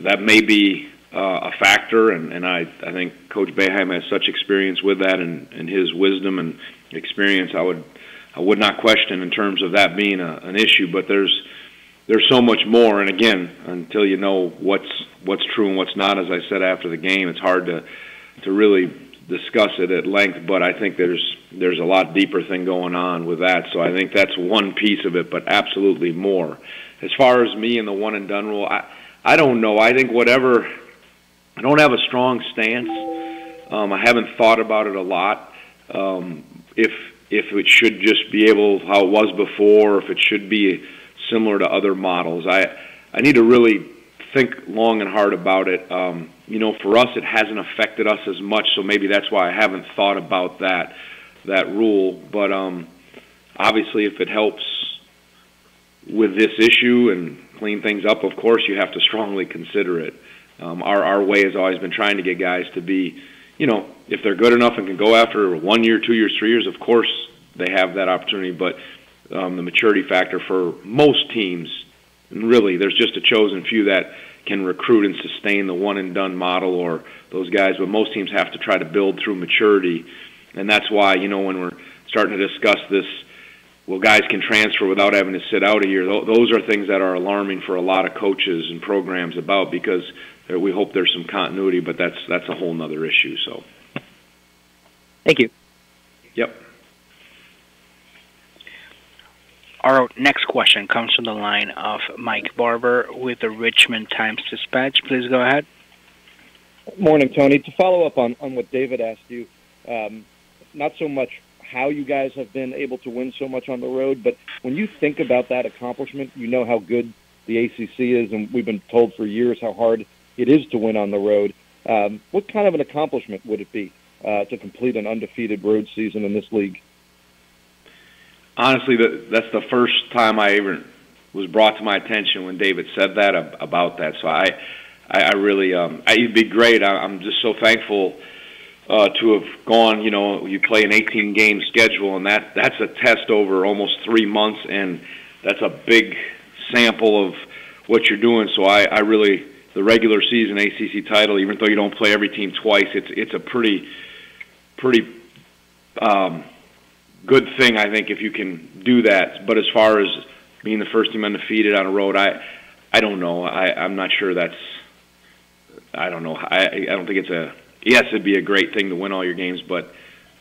that may be a factor, and I think Coach Boeheim has such experience with that, and his wisdom and experience I would not question in terms of that being an issue. But there's so much more, and again, until you know what's true and what's not, as I said after the game, it's hard to really discuss it at length. But I think there's a lot deeper thing going on with that. So I think that's one piece of it, but absolutely more. As far as me and the one and done rule, I don't know. I think I don't have a strong stance. I haven't thought about it a lot. If it should just be how it was before, or if it should be similar to other models. I need to really think long and hard about it. For us, it hasn't affected us as much, so maybe that's why I haven't thought about that rule. But obviously, if it helps with this issue and clean things up, of course, you have to strongly consider it. Our way has always been trying to get guys to be, if they're good enough and can go after 1 year, 2 years, 3 years, of course they have that opportunity. But the maturity factor for most teams, and really there's just a chosen few that can recruit and sustain the one-and-done model, or those guys, but most teams have to try to build through maturity. And that's why, when we're starting to discuss this, well, guys can transfer without having to sit out a year, those are things that are alarming for a lot of coaches and programs because we hope there's some continuity, but that's a whole nother issue. So, thank you. Yep. Our next question comes from the line of Mike Barber with the Richmond Times-Dispatch. Please go ahead. Morning, Tony. To follow up on what David asked you, not so much how you guys have been able to win so much on the road, but when you think about that accomplishment, you know how good the ACC is, and we've been told for years how hard it is to win on the road. What kind of an accomplishment would it be to complete an undefeated road season in this league? Honestly, that's the first time I even was brought to my attention when David said that about that. So I really, it'd be great. I'm just so thankful to have gone. You play an 18-game schedule, and that's a test over almost 3 months, and that's a big sample of what you're doing. So I really, the regular season ACC title, even though you don't play every team twice, it's a pretty good thing, I think, if you can do that. But as far as being the first team undefeated on a road, I don't know. I'm not sure I don't know. I don't think yes, it'd be a great thing to win all your games, but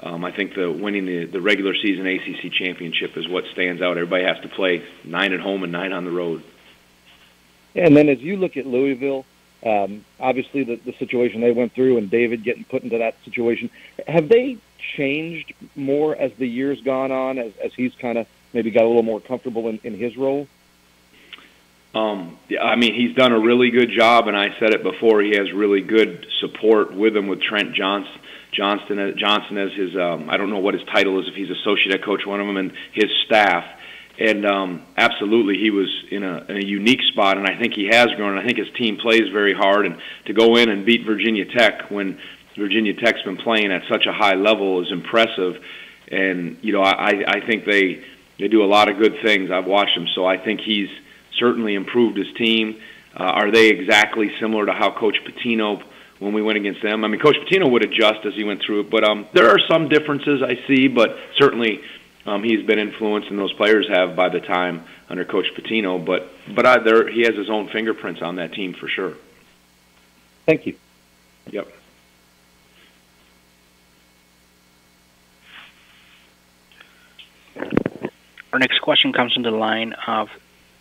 I think winning the regular season ACC championship is what stands out. Everybody has to play 9 at home and 9 on the road. And then as you look at Louisville, obviously the situation they went through and David getting put into that situation, have they changed more as the years gone on, as he's kind of maybe got a little more comfortable in his role? Yeah, I mean, he's done a really good job, and I said it before. He has really good support with him, with Trent Johnson as his. I don't know what his title is, if he's associate head coach, one of them, and his staff. And absolutely, he was in a unique spot, and I think he has grown. I think his team plays very hard, and to go in and beat Virginia Tech when Virginia Tech's been playing at such a high level is impressive. And I think they do a lot of good things. I've watched them, so I think he's certainly improved his team. Are they exactly similar to how Coach Pitino, when we went against them? I mean, Coach Pitino would adjust as he went through it, but there are some differences I see, but certainly he's been influenced, and those players have by the time under Coach Pitino. But he has his own fingerprints on that team for sure. Thank you. Yep. Our next question comes from the line of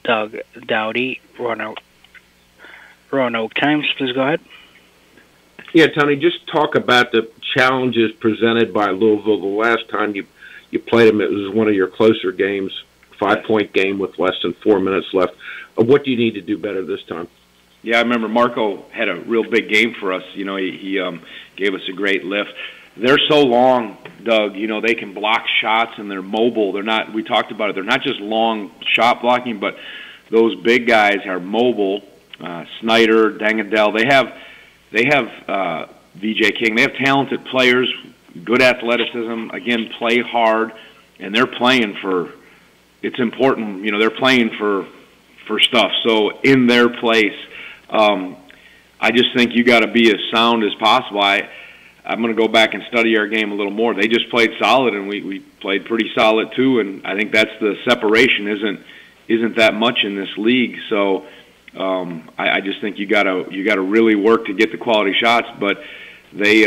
Doug Dowdy, Roanoke Times. Please go ahead. Yeah, Tony, just talk about the challenges presented by Louisville. The last time you played them, it was one of your closer games, 5-point game with less than 4 minutes left. What do you need to do better this time? Yeah, I remember Marco had a real big game for us. He gave us a great lift. They're so long, Doug. They can block shots and they're mobile. They're not. We talked about it. They're not just long shot blocking, but those big guys are mobile. Snyder, Dangadell. They have VJ King. They have talented players, good athleticism. Again, play hard, and they're playing for. It's important. They're playing for stuff. So in their place, I just think you got to be as sound as possible. I'm going to go back and study our game a little more. They just played solid, and we played pretty solid too. And I think that's the separation isn't that much in this league. So I just think you got to really work to get the quality shots. But they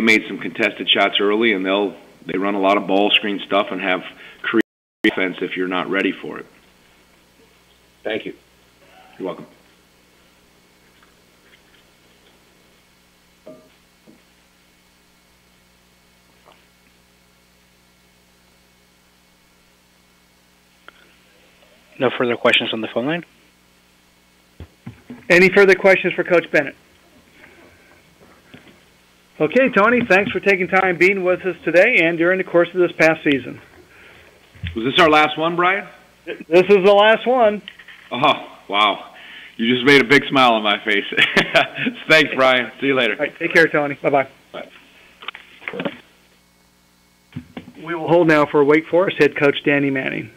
made some contested shots early, and they run a lot of ball screen stuff and have creative defense if you're not ready for it. Thank you. You're welcome. No further questions on the phone line? Any further questions for Coach Bennett? Okay, Tony, thanks for taking time being with us today and during the course of this past season. Was this our last one, Brian? This is the last one. Oh, wow. You just made a big smile on my face. Thanks, Brian. See you later. All right, take care, Tony. Bye-bye. Bye. We will hold now for Wake Forest head coach Danny Manning.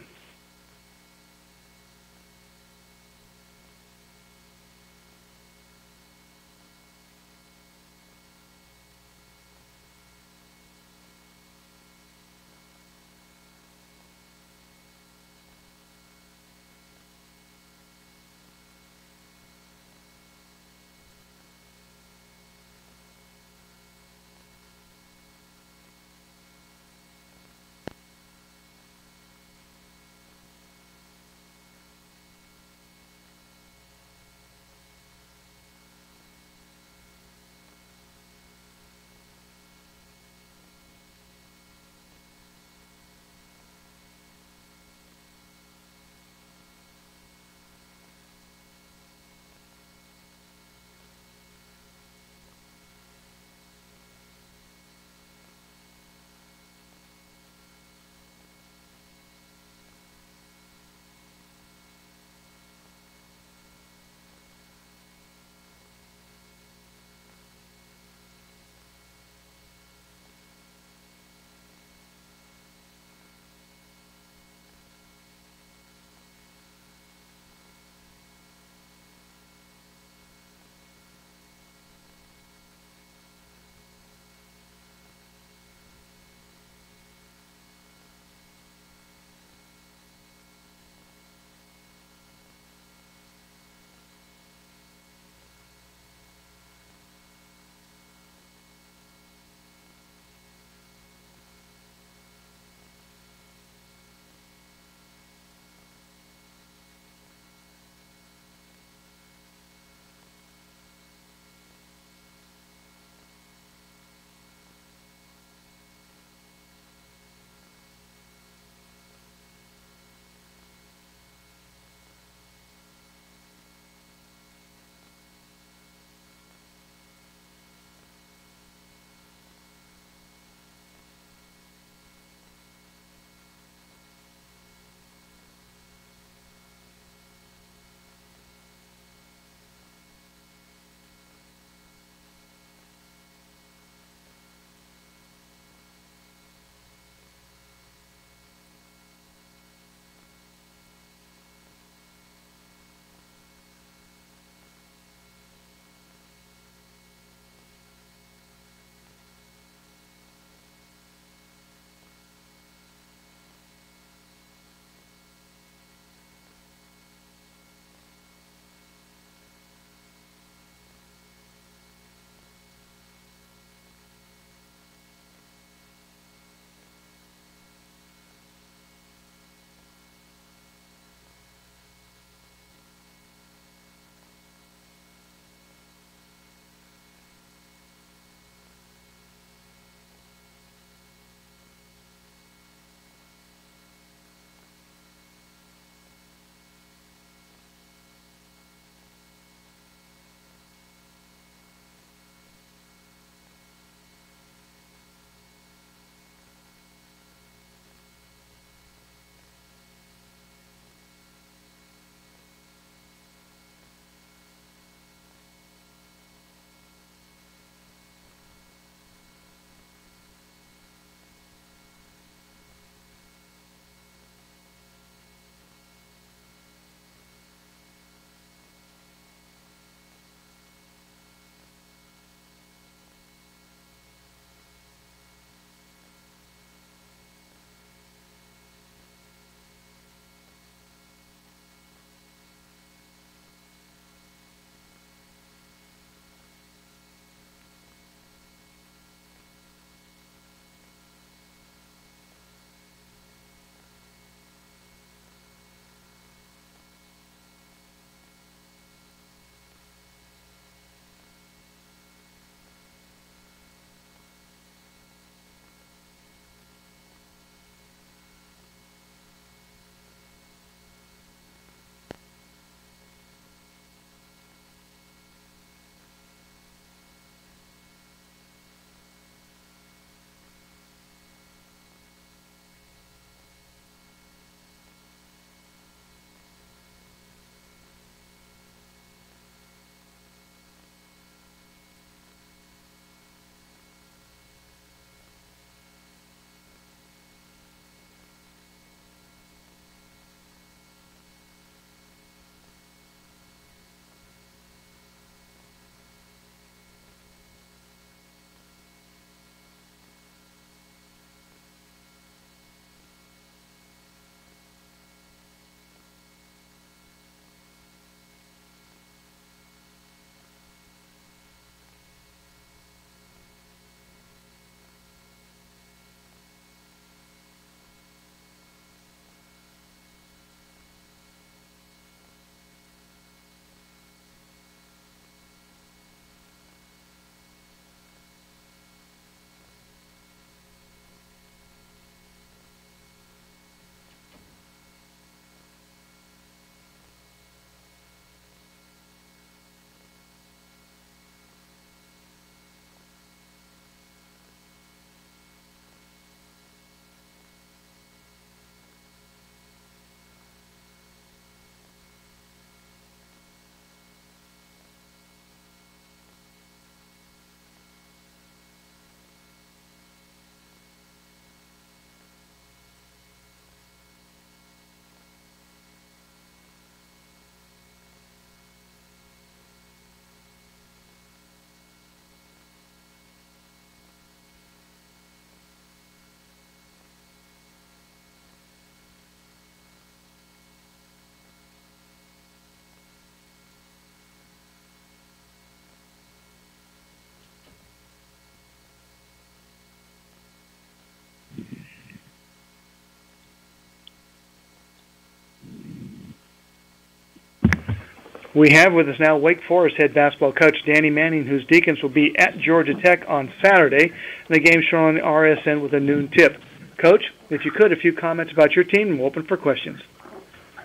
We have with us now Wake Forest head basketball coach Danny Manning, whose Deacons will be at Georgia Tech on Saturday, and the game shown on the RSN with a noon tip. Coach, if you could, a few comments about your team, and we'll open for questions.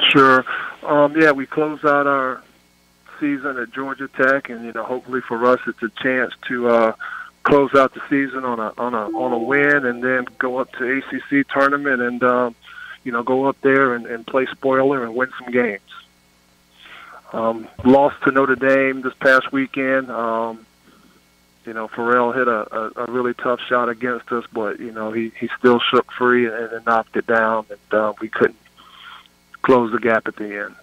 Sure. Yeah, we close out our season at Georgia Tech, and hopefully for us, it's a chance to close out the season on a win, and then go up to ACC tournament and go up there and play spoiler and win some games. Lost to Notre Dame this past weekend. Pharrell hit a really tough shot against us, but he still shook free and knocked it down, and we couldn't close the gap at the end.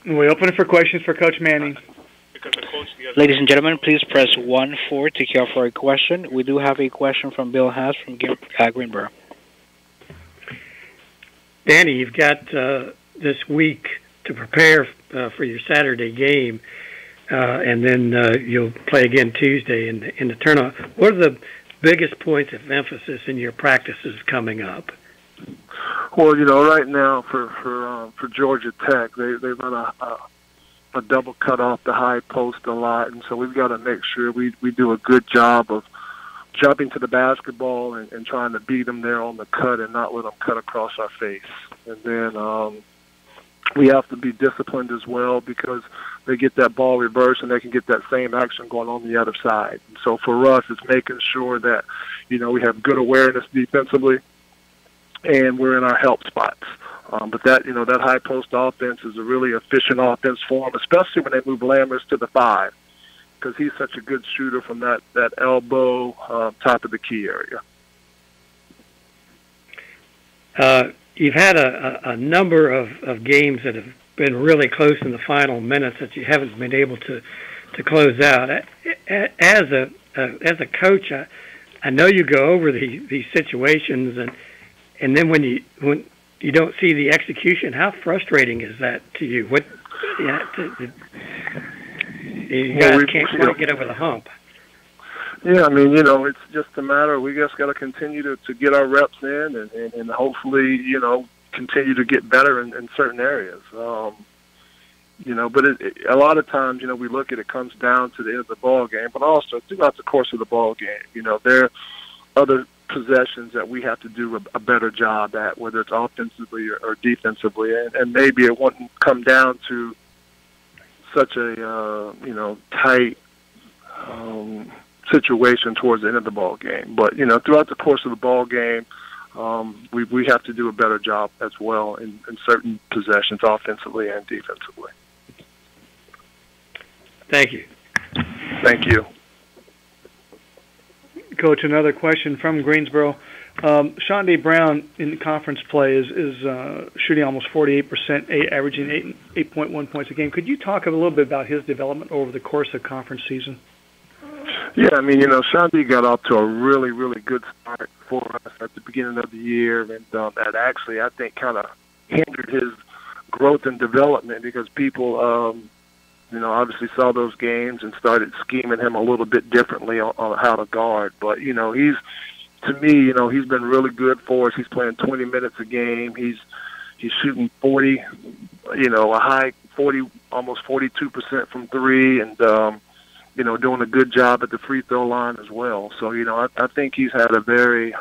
We open it for questions for Coach Manning. Ladies and gentlemen, please press 1-4 to queue for a question. We do have a question from Bill Haas from Greenboro. Danny, you've got this week to prepare for your Saturday game, and then you'll play again Tuesday in the tournament. What are the biggest points of emphasis in your practices coming up? Well, right now for Georgia Tech, they run a double cut off the high post a lot, and so we've got to make sure we do a good job of jumping to the basketball and trying to beat them there on the cut and not let them cut across our face. And then we have to be disciplined as well, because they get that ball reversed and they can get that same action going on the other side. And so for us, it's making sure that we have good awareness defensively and we're in our help spots. But that high post offense is a really efficient offense for them, especially when they move Lammers to the 5, because he's such a good shooter from that elbow top of the key area. You've had a number of games that have been really close in the final minutes that you haven't been able to close out. As a coach, I know you go over these situations, and then when you don't see the execution, how frustrating is that to you? You guys can't quite get over the hump. Yeah, it's just a matter. We just got to continue to get our reps in, and hopefully, continue to get better in certain areas. But a lot of times, we look at it comes down to the end of the ball game, but also throughout the course of the ball game, there are other possessions that we have to do a better job at, whether it's offensively or defensively, and maybe it wouldn't come down to such a tight situation towards the end of the ball game. But throughout the course of the ball game, we have to do a better job as well in certain possessions, offensively and defensively. Thank you. Thank you. Coach, another question from Greensboro. Shondae Brown in conference play is shooting almost 48%, averaging 8.1 points a game. Could you talk a little bit about his development over the course of conference season? Yeah, Shondae got off to a really, really good start for us at the beginning of the year, and that actually, I think, kind of hindered his growth and development, because people, obviously saw those games and started scheming him a little bit differently on how to guard. But, he's been really good for us. He's playing 20 minutes a game. He's shooting 40, a high 40, almost 42% from 3, and, doing a good job at the free throw line as well. So, I think he's had a very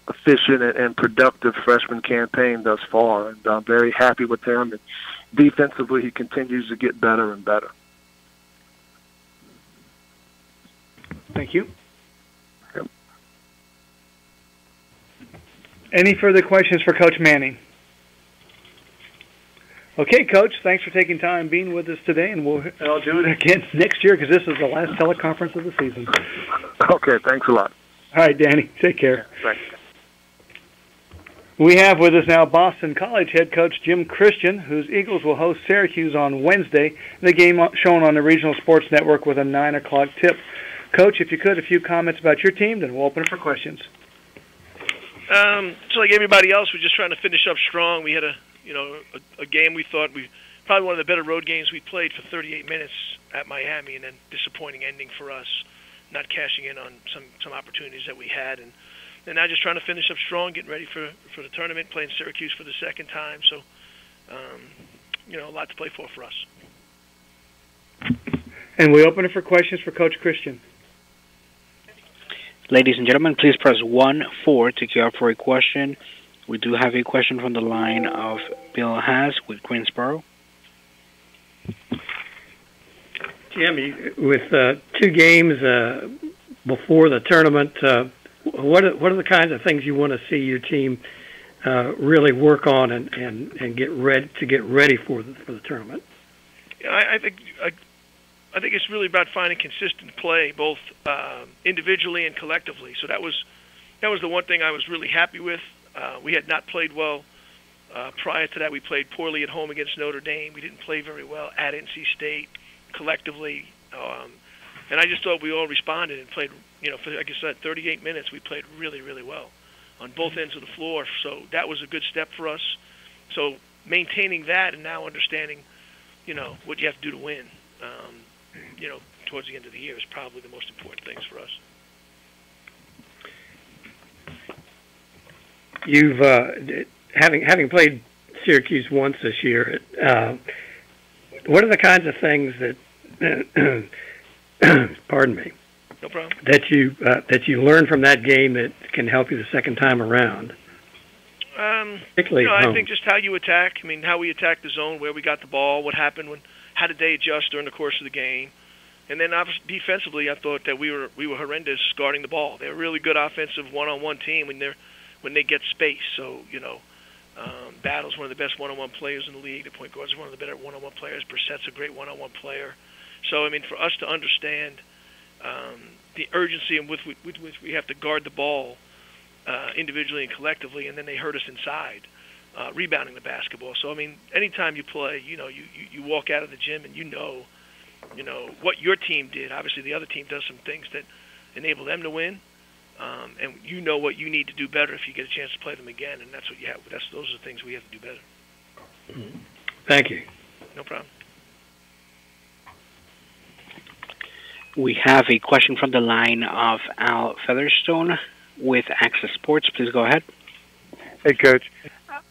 efficient and productive freshman campaign thus far, and I'm very happy with him. And defensively, he continues to get better and better. Thank you. Yep. Any further questions for Coach Manning? Okay, Coach, thanks for taking time being with us today, and I'll do it again next year, because this is the last teleconference of the season. Okay, thanks a lot. All right, Danny, take care. Thanks. We have with us now Boston College head coach Jim Christian, whose Eagles will host Syracuse on Wednesday, the game shown on the Regional Sports Network with a 9 o'clock tip. Coach, if you could, a few comments about your team, then we'll open it for questions. So like everybody else, we're just trying to finish up strong. We had a game we thought probably one of the better road games we played for 38 minutes at Miami, and then disappointing ending for us, not cashing in on some opportunities that we had, and now just trying to finish up strong, getting ready for the tournament, playing Syracuse for the second time. So a lot to play for us. And we open it for questions for Coach Christian. Ladies and gentlemen, please press 1-4 to queue up for a question. We do have a question from the line of Bill Haas with Greensboro. Jimmy, with 2 games before the tournament, what are the kinds of things you want to see your team really work on and get ready for the tournament? Yeah, I think it's really about finding consistent play, both individually and collectively. So that was the one thing I was really happy with. We had not played well prior to that. We played poorly at home against Notre Dame. We didn't play very well at NC State collectively, and I just thought we all responded and played. For, like I said, 38 minutes, we played really, really well on both ends of the floor. So that was a good step for us. So maintaining that and now understanding, what you have to do to win, towards the end of the year is probably the most important things for us. You've having played Syracuse once this year. What are the kinds of things that, pardon me, no problem, that you learn from that game that can help you the second time around? Particularly at home. I think just how you attack. I mean, how we attacked the zone, where we got the ball, what happened how did they adjust during the course of the game, and then defensively, I thought that we were horrendous guarding the ball. They're a really good offensive one-on-one team when they get space. So Battle's one of the best one-on-one players in the league. The point guard's one of the better one-on-one players. Brissett's a great one-on-one player. So, I mean, for us to understand the urgency in which we have to guard the ball individually and collectively, and then they hurt us inside, rebounding the basketball. So, I mean, anytime you play, you walk out of the gym and you know what your team did. Obviously, the other team does some things that enable them to win. And you know what you need to do better if you get a chance to play them again, and that's what you have. Those are the things we have to do better. Thank you. No problem. We have a question from the line of Al Featherstone with Access Sports. Please go ahead. Hey, Coach.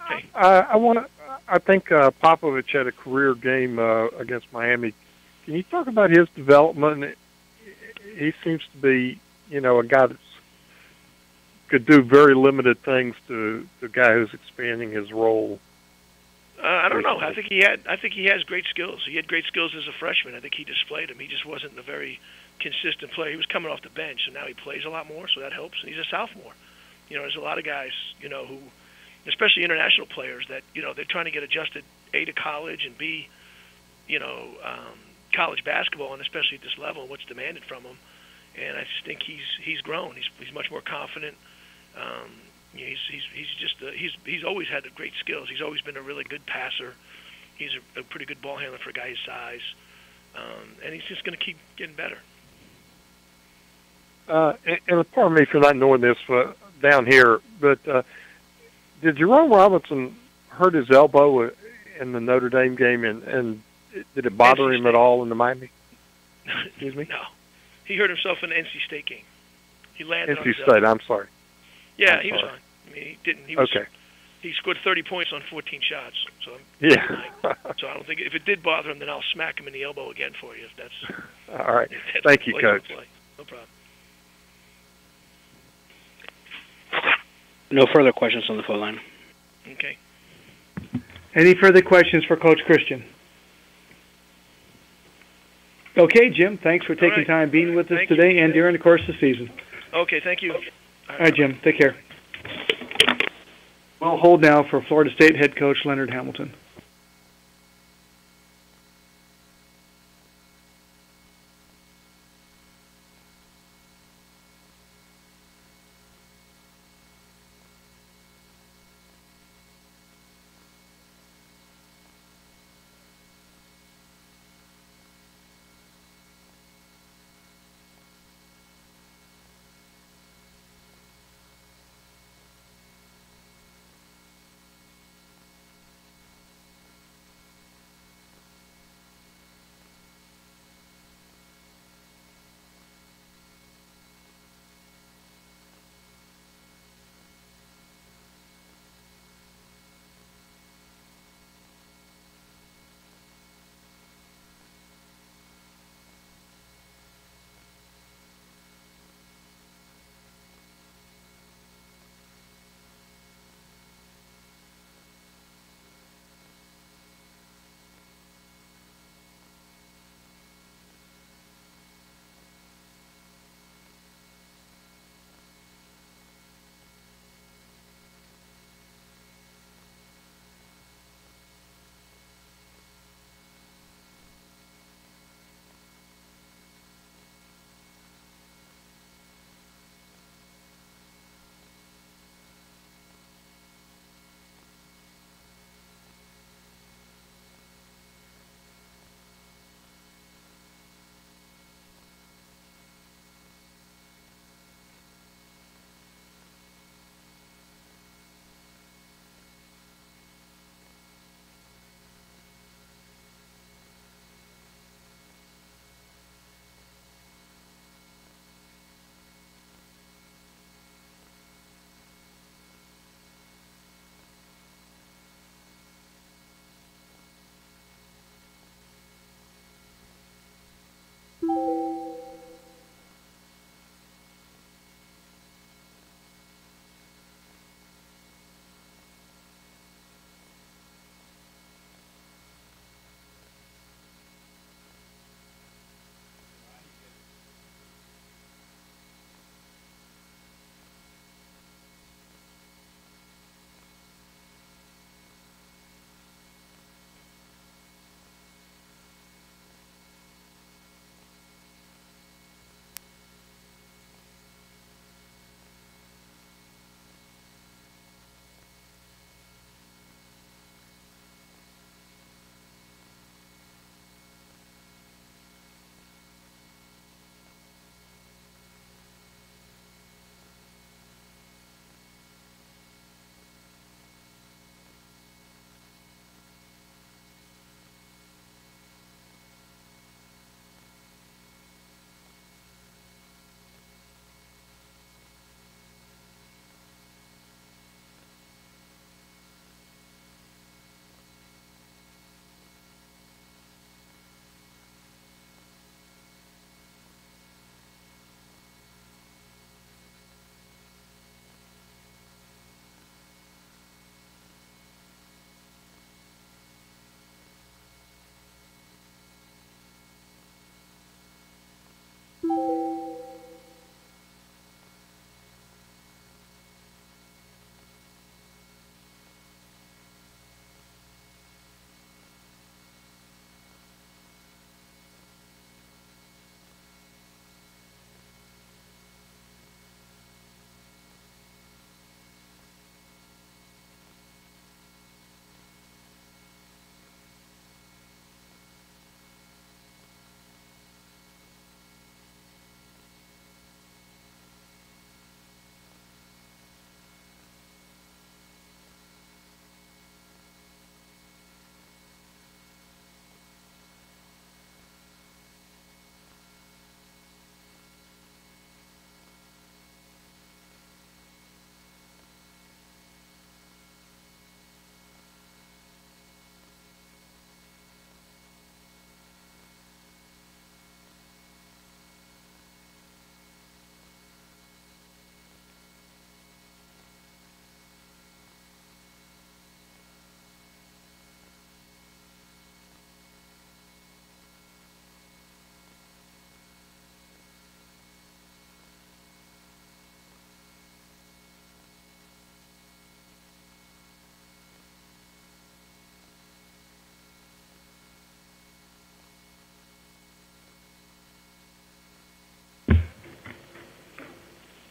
Hey. I think Popovich had a career game against Miami. Can you talk about his development? He seems to be, a guy that's could do very limited things to the guy who's expanding his role. I don't know. I think he has great skills. He had great skills as a freshman. I think he displayed them. He just wasn't a very consistent player. He was coming off the bench, and now he plays a lot more, so that helps. And he's a sophomore. There's a lot of guys, who, especially international players, that they're trying to get adjusted A to college and B, college basketball, and especially at this level, what's demanded from them. And I just think he's grown. He's much more confident. He's always had great skills. He's always been a really good passer. He's a pretty good ball handler for a guy his size, and he's just going to keep getting better. And pardon me for not knowing this down here, but did Jerome Robinson hurt his elbow in the Notre Dame game, and did it bother him at all in the Miami? Excuse me? No. He hurt himself in the NC State game. He landed on NC State, I'm sorry. Yeah, he was fine. I mean, he didn't. He was, okay. He scored 30 points on 14 shots. So yeah. So I don't think if it did bother him, then I'll smack him in the elbow again for you. If that's all right. Thank you, Coach. No problem. No further questions on the phone line. Okay. Any further questions for Coach Christian? Okay, Jim, thanks for taking time being with us today and during the course of the season. Okay, thank you. All right, Jim, take care. We'll hold now for Florida State head coach Leonard Hamilton.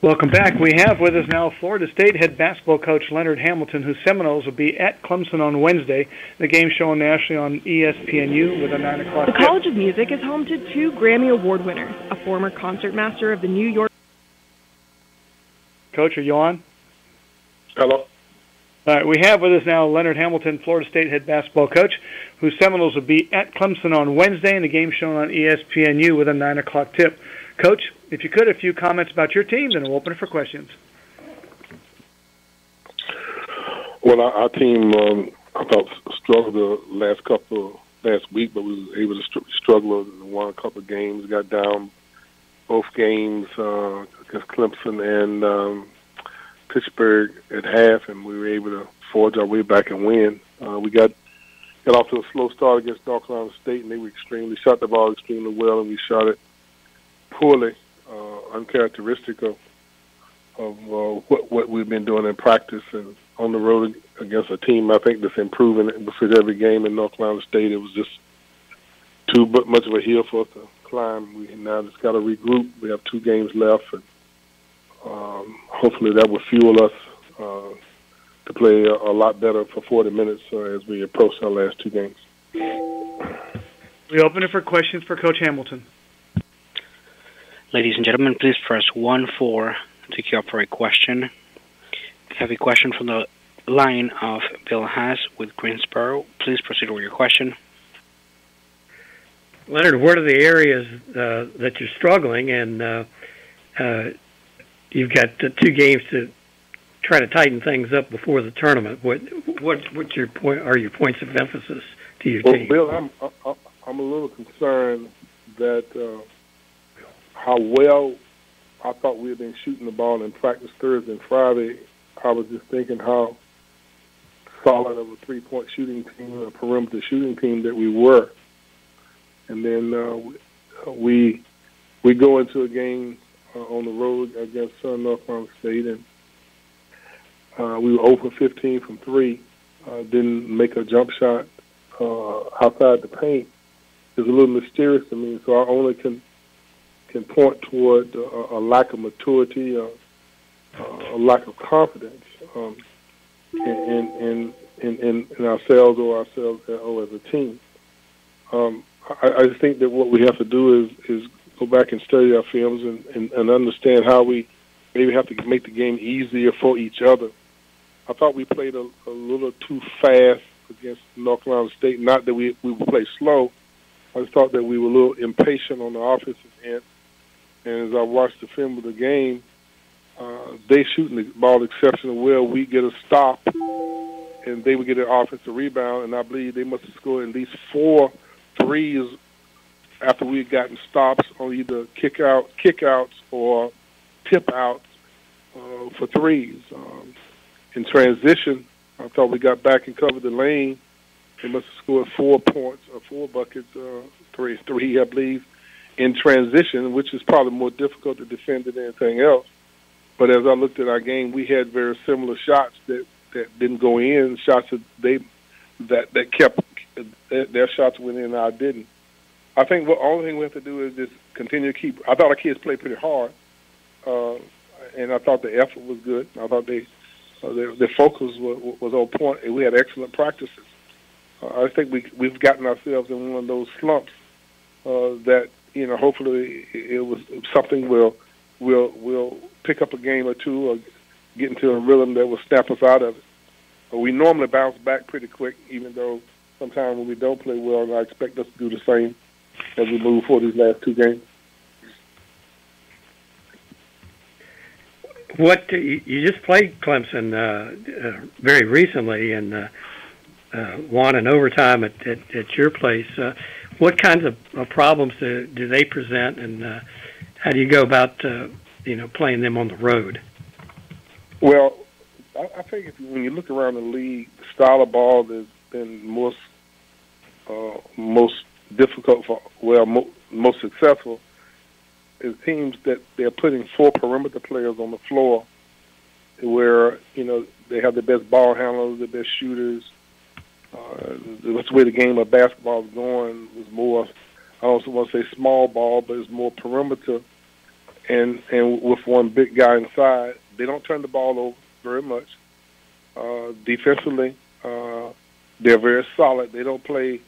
Welcome back. We have with us now Florida State head basketball coach Leonard Hamilton, whose Seminoles will be at Clemson on Wednesday. The game shown nationally on ESPNU with a 9 o'clock The College of Music is home to 2 Grammy Award winners, a former concertmaster of the New York... Coach, are you on? Hello. All right, we have with us now Leonard Hamilton, Florida State head basketball coach, whose Seminoles will be at Clemson on Wednesday, and the game shown on ESPNU with a 9 o'clock tip. Coach, if you could, a few comments about your team, then we'll open it for questions. Well, our team, I thought, struggled last week, but we were able to struggle and won a couple of games. Got down both games against Clemson and Pittsburgh at half, and we were able to forge our way back and win. We got off to a slow start against North Carolina State, and they shot the ball extremely well, and we shot it poorly, uncharacteristic of what we've been doing in practice and on the road against a team I think that's improving with every game. In North Carolina State, it was just too much of a hill for us to climb. We now just got to regroup. We have 2 games left, and hopefully that will fuel us to play a lot better for 40 minutes as we approach our last 2 games. We open it for questions for Coach Hamilton. Ladies and gentlemen, please press 1-4 to queue up for a question. If you have a question from the line of Bill Haas with Greensboro, please proceed with your question. Leonard, what are the areas that you're struggling, and you've got 2 games to try to tighten things up before the tournament. What's your point? Are your points of emphasis to your team? Bill, I'm a little concerned that how well I thought we had been shooting the ball in practice Thursday and Friday. I was just thinking how solid of a 3-point shooting team, a perimeter shooting team that we were. And then we go into a game on the road against North Carolina State, and we were 0 for 15 from 3. Didn't make a jump shot outside the paint. It's a little mysterious to me, so I only can point toward a lack of maturity, a lack of confidence in ourselves or as a team. I just think that what we have to do is go back and study our films and understand how we maybe have to make the game easier for each other. I thought we played a little too fast against North Carolina State. Not that we would play slow. I just thought that we were a little impatient on the offensive end. And as I watched the film of the game, they shooting the ball exceptionally well. We get a stop, and they would get an offensive rebound, and I believe they must have scored at least 4 threes after we had gotten stops on either kickouts or tip-outs for threes. In transition, I thought we got back and covered the lane. They must have scored 4 points or 4 buckets, three, I believe, in transition, which is probably more difficult to defend than anything else. But as I looked at our game, we had very similar shots that didn't go in, shots that kept their shots went in and I didn't. I think the only thing we have to do is just continue to keep. I thought our kids played pretty hard, and I thought the effort was good. I thought their focus was on point, and we had excellent practices. I think we've gotten ourselves in one of those slumps that hopefully it was something we'll pick up a game or 2 or get into a rhythm that will snap us out of it. But we normally bounce back pretty quick, even though sometimes when we don't play well, and I expect us to do the same as we move forward these last 2 games. You just played Clemson very recently and won in overtime at your place. What kinds of problems do they present, and how do you go about playing them on the road? Well, I think when you look around the league, the style of ball that's been most difficult most successful is teams that they're putting 4 perimeter players on the floor, where they have the best ball handlers, the best shooters. That's the way the game of basketball is going. Is more, I also want to say small ball, but it's more perimeter. and with one big guy inside. They don't turn the ball over very much. Defensively, they're very solid. They don't play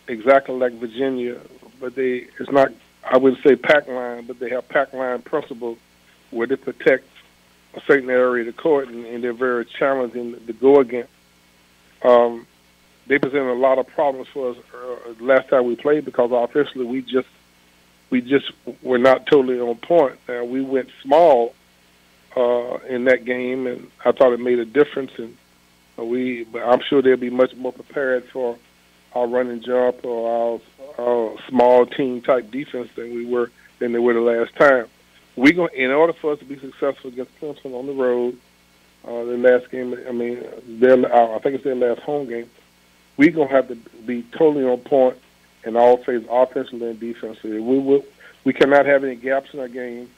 exactly like Virginia, but it's not, I wouldn't say pack line, but they have pack line principles where they protect a certain area of the court, and they're very challenging to go against. They presented a lot of problems for us last time we played because offensively we just were not totally on point. Now, we went small in that game, and I thought it made a difference. And but I'm sure they'll be much more prepared for our running jump or our small team type defense than they were the last time. In order for us to be successful against Clemson on the road, the last game, I think it's their last home game, we're going to have to be totally on point in all phases, offensively and defensively. We cannot have any gaps in our game.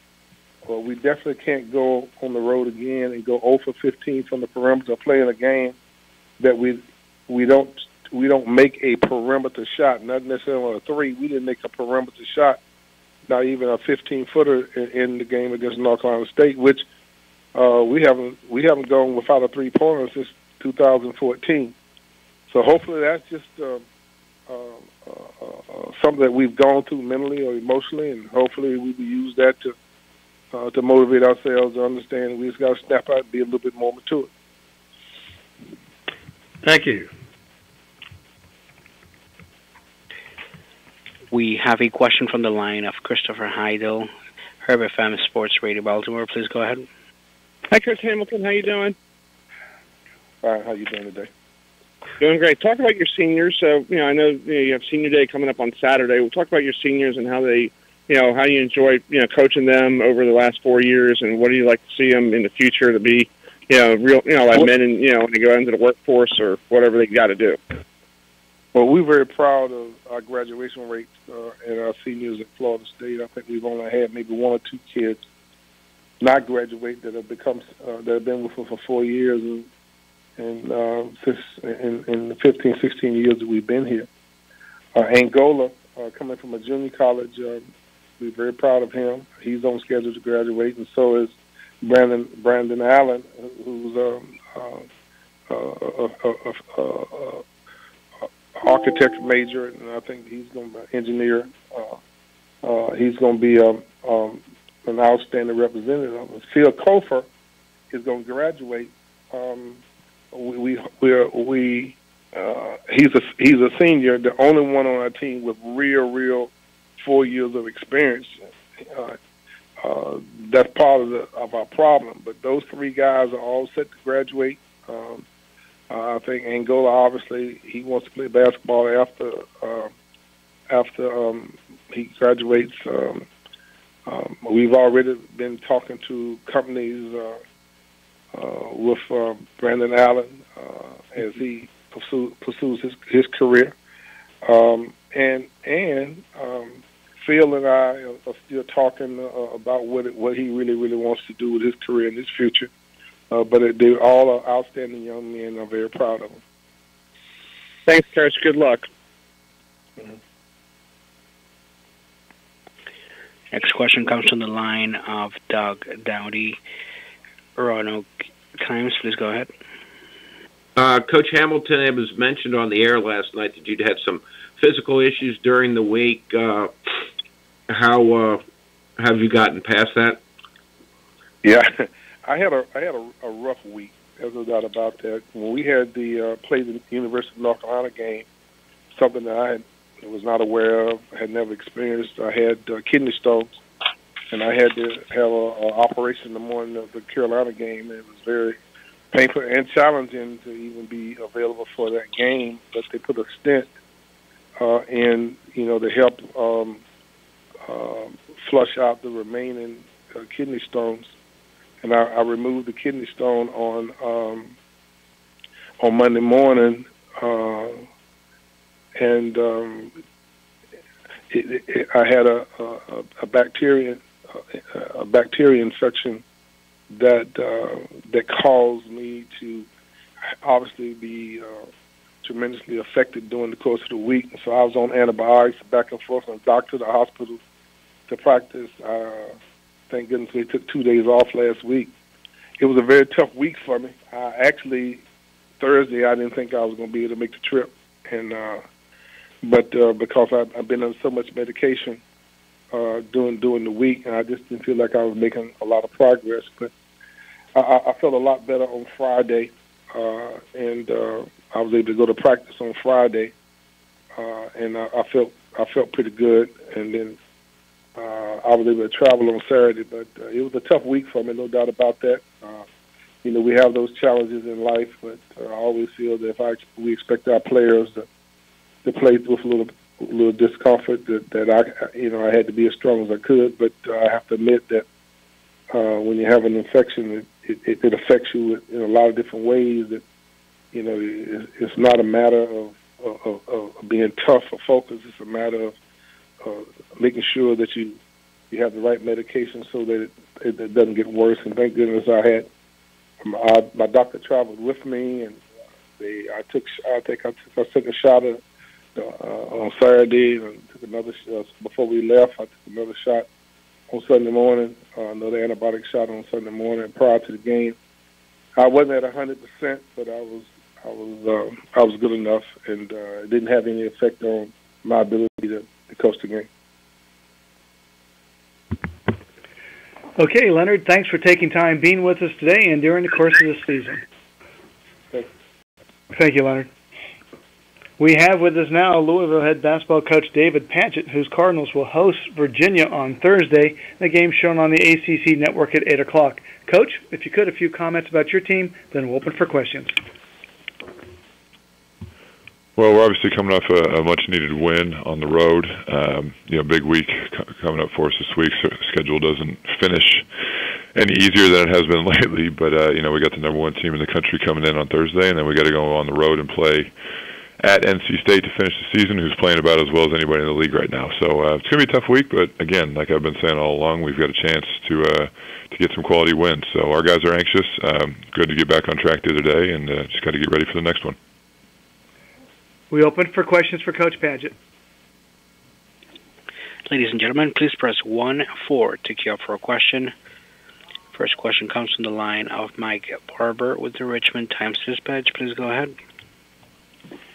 We definitely can't go on the road again and go 0 for 15 from the perimeter, playing a game that we don't make a perimeter shot, not necessarily a three. We didn't make a perimeter shot, not even a 15-footer in the game against North Carolina State, which we haven't gone without a three-pointer since 2014. So hopefully that's just something that we've gone through mentally or emotionally, and hopefully we will use that to motivate ourselves to understand we just got to snap out and be a little bit more mature. Thank you. We have a question from the line of Christopher Heidel, Herbert FM Sports Radio Baltimore. Please go ahead. Hi, Chris Hamilton. How you doing? Fine. How you doing today? Doing great. Talk about your seniors. So, I know you have Senior Day coming up on Saturday. We'll talk about your seniors and how they, how you enjoy, coaching them over the last 4 years, and what do you like to see them in the future to be, real, like men, and when they go into the workforce or whatever they got to do. Well, we're very proud of our graduation rates and our seniors at Florida State. I think we've only had maybe one or two kids not graduate that have been with us for 4 years, and since in the 15, 16 years that we've been here. Angola, coming from a junior college, we're very proud of him. He's on schedule to graduate, and so is Brandon Allen, who's architect major, and I think he's going to be an engineer. He's going to be an outstanding representative. Phil Kofer is going to graduate. He's a senior, the only one on our team with real 4 years of experience. That's part of our problem. But those three guys are all set to graduate. I think Angola, obviously, he wants to play basketball after he graduates. We've already been talking to companies with Brandon Allen as he pursues his career, and Phil and I are still talking about what he really wants to do with his career and his future. But they all are outstanding young men. I'm very proud of them. Thanks, Chris. Good luck. Mm-hmm. Next question comes from the line of Doug Dowdy, Roanoke Times. Please go ahead. Coach Hamilton, it was mentioned on the air last night that you'd had some physical issues during the week. How have you gotten past that? Yeah, I had a rough week. There's no doubt about that. When we had played the University of North Carolina game, something that I was not aware of, had never experienced. I had kidney stones, and I had to have an operation in the morning of the Carolina game. It was very painful and challenging to even be available for that game, but they put a stent in, to help flush out the remaining kidney stones. And I removed the kidney stone on Monday morning, and I had a bacteria infection that caused me to obviously be tremendously affected during the course of the week. So I was on antibiotics back and forth from the doctor to the hospital to practice. Thank goodness we took 2 days off last week. It was a very tough week for me. Actually, Thursday I didn't think I was going to be able to make the trip, and but because I've been on so much medication during the week, and I just didn't feel like I was making a lot of progress. But I felt a lot better on Friday, and I was able to go to practice on Friday, and I felt pretty good. And then I was able to travel on Saturday, but it was a tough week for me, no doubt about that. We have those challenges in life, but I always feel that we expect our players to play with a little discomfort, that I had to be as strong as I could. But I have to admit that when you have an infection, it affects you in a lot of different ways. That it's not a matter of being tough or focused. It's a matter of making sure that you have the right medication so that it doesn't get worse. And thank goodness I had my doctor traveled with me, and I took a shot on Saturday, and took another before we left. I took another shot on Sunday morning, another antibiotic shot on Sunday morning prior to the game. I wasn't at 100%, but I was good enough, and it didn't have any effect on my ability to coach the game. Okay, Leonard, thanks for taking time being with us today and during the course of this season. Thank you, Leonard. We have with us now Louisville head basketball coach David Padgett, whose Cardinals will host Virginia on Thursday. The game shown on the ACC network at 8 o'clock. Coach, if you could, a few comments about your team, then we'll open for questions. Well, we're obviously coming off a much-needed win on the road. Big week coming up for us this week. So the schedule doesn't finish any easier than it has been lately. But, we got the number one team in the country coming in on Thursday, and then we got to go on the road and play at NC State to finish the season, who's playing about as well as anybody in the league right now. So it's going to be a tough week, but, again, like I've been saying all along, we've got a chance to get some quality wins. So our guys are anxious. Good to get back on track the other day, and just got to get ready for the next one. We open for questions for Coach Padgett. Ladies and gentlemen, please press 1-4 to queue up for a question. First question comes from the line of Mike Barber with the Richmond Times-Dispatch. Please go ahead.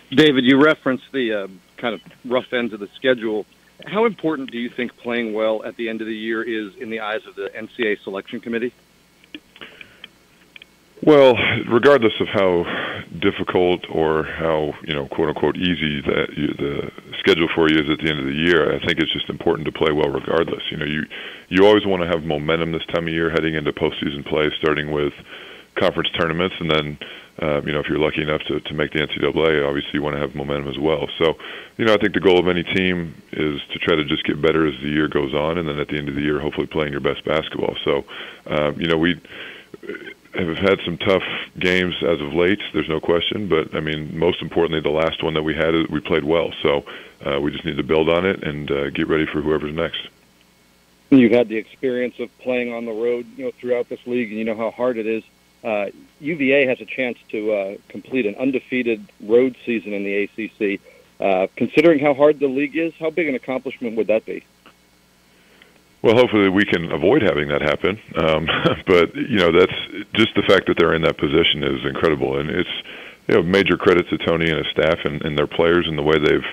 David, you referenced the kind of rough ends of the schedule. How important do you think playing well at the end of the year is in the eyes of the NCAA selection committee? Well, regardless of how difficult or how, quote-unquote easy the schedule for you is at the end of the year, I think it's just important to play well regardless. You always want to have momentum this time of year heading into postseason play, starting with conference tournaments, and then, if you're lucky enough to make the NCAA, obviously you want to have momentum as well. So, I think the goal of any team is to try to just get better as the year goes on, and then at the end of the year, hopefully playing your best basketball. So, we have had some tough games as of late, there's no question, but most importantly, the last one that we had, we played well. So we just need to build on it and get ready for whoever's next. You've had the experience of playing on the road, throughout this league, and you know how hard it is. UVA has a chance to complete an undefeated road season in the ACC. Considering how hard the league is, how big an accomplishment would that be? Well, hopefully we can avoid having that happen. But, that's just the fact that they're in that position is incredible. And it's, major credit to Tony and his staff and their players and the way they've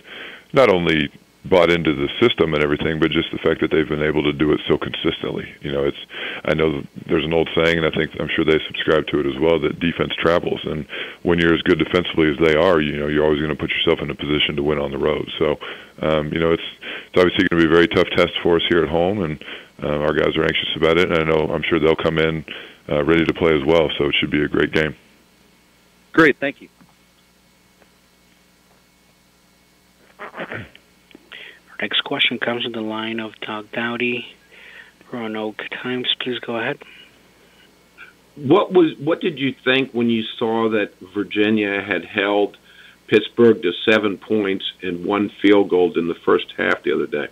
not only bought into the system and everything, but just the fact that they've been able to do it so consistently. I know there's an old saying, and I'm sure they subscribe to it as well, that defense travels. And when you're as good defensively as they are, you're always going to put yourself in a position to win on the road. So, it's obviously going to be a very tough test for us here at home, and our guys are anxious about it. And I'm sure they'll come in ready to play as well. So it should be a great game. Great, thank you. Next question comes from the line of Doug Dowdy, Roanoke Times. Please go ahead. What did you think when you saw that Virginia had held Pittsburgh to 7 points and 1 field goal in the first half the other day?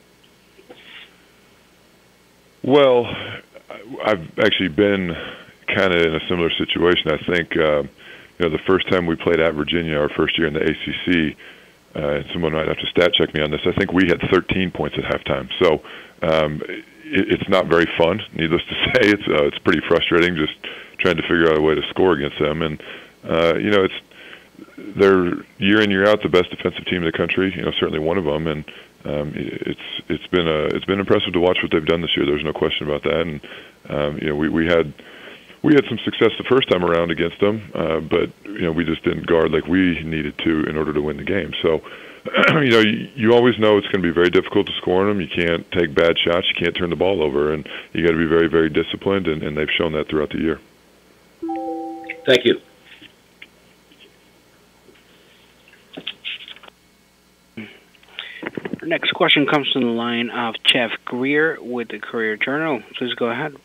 Well, I've actually been kind of in a similar situation. I think the first time we played at Virginia, our first year in the ACC. And someone might have to stat check me on this. I think we had 13 points at halftime. So, it's not very fun. Needless to say, it's pretty frustrating just trying to figure out a way to score against them. And they're year in, year out the best defensive team in the country. Certainly one of them. And it's been impressive to watch what they've done this year. There's no question about that. And we had some success the first time around against them, but we just didn't guard like we needed to in order to win the game. So you always know it's going to be very difficult to score on them. You can't take bad shots. You can't turn the ball over, and you got to be very, very disciplined. And they've shown that throughout the year. Thank you. Our next question comes from the line of Jeff Greer with the Courier-Journal. Please go ahead.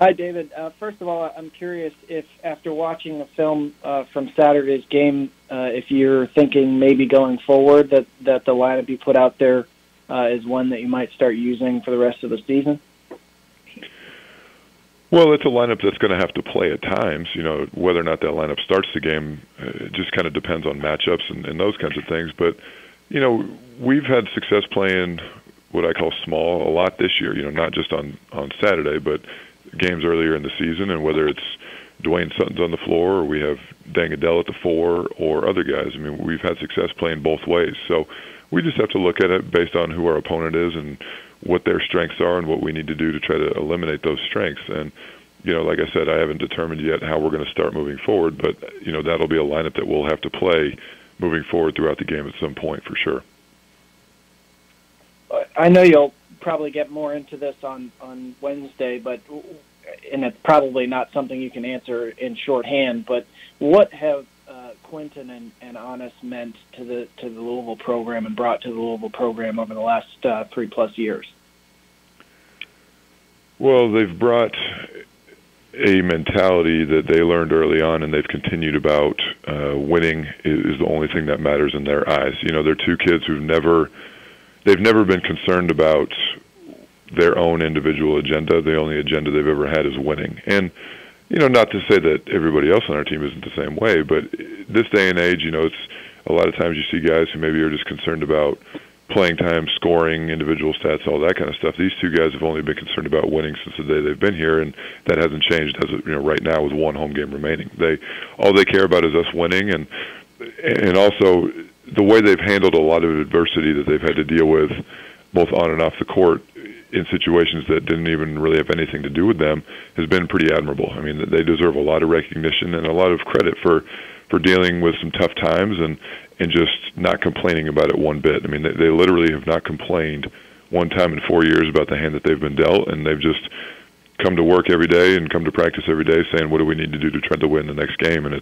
Hi, David. First of all, I'm curious if, after watching the film from Saturday's game, if you're thinking maybe going forward that the lineup you put out there is one that you might start using for the rest of the season. Well, it's a lineup that's going to have to play at times. Whether or not that lineup starts the game, it just kind of depends on matchups and those kinds of things. But we've had success playing what I call small a lot this year. Not just on Saturday, but games earlier in the season, and whether it's Dwayne Sutton's on the floor or we have Dangadell at the 4 or other guys. I mean, we've had success playing both ways. So we just have to look at it based on who our opponent is and what their strengths are and what we need to do to try to eliminate those strengths. And, like I said, I haven't determined yet how we're going to start moving forward, but, that'll be a lineup that we'll have to play moving forward throughout the game at some point for sure. I know you'll probably get more into this on Wednesday, and it's probably not something you can answer in shorthand, but what have Quentin and Honest meant to the Louisville program and brought to the Louisville program over the last 3+ years? Well, they've brought a mentality that they learned early on and they've continued about. Winning is the only thing that matters in their eyes. They're two kids they've never been concerned about their own individual agenda. The only agenda they've ever had is winning. And, not to say that everybody else on our team isn't the same way, but this day and age, it's a lot of times you see guys who maybe are just concerned about playing time, scoring, individual stats, all that kind of stuff. These two guys have only been concerned about winning since the day they've been here, and that hasn't changed as right now with one home game remaining. All they care about is us winning, and also the way they've handled a lot of adversity that they've had to deal with both on and off the court in situations that didn't even really have anything to do with them has been pretty admirable. I mean, they deserve a lot of recognition and a lot of credit for dealing with some tough times and just not complaining about it one bit. I mean, they literally have not complained one time in 4 years about the hand that they've been dealt, and they've just come to work every day and come to practice every day saying, what do we need to do to try to win the next game? And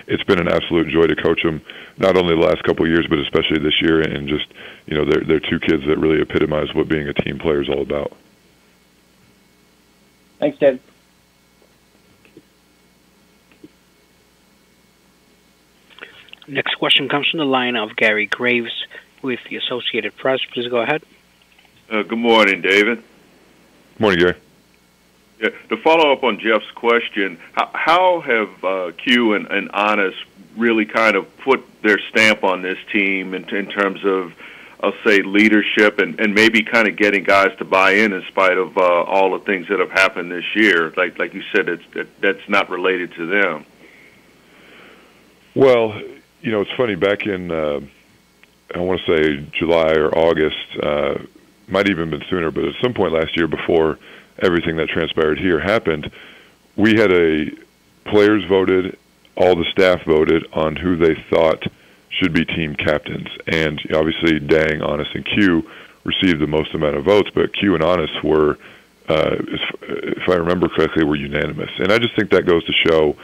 it's been an absolute joy to coach them, not only the last couple of years, but especially this year. And just, they're two kids that really epitomize what being a team player is all about. Thanks, David. Next question comes from the line of Gary Graves with the Associated Press. Please go ahead. Good morning, David. Morning, Gary. Yeah, to follow up on Jeff's question, how have Q and Honest really kind of put their stamp on this team in terms of, I'll say, leadership and maybe kind of getting guys to buy in spite of all the things that have happened this year? Like you said, that's not related to them. Well, it's funny. Back in, I want to say July or August, might even been sooner, but at some point last year before everything that transpired here happened, we had players voted, all the staff voted on who they thought should be team captains. And obviously Dang, Honest, and Q received the most amount of votes, but Q and Honest were, if I remember correctly, were unanimous. And I just think that goes to show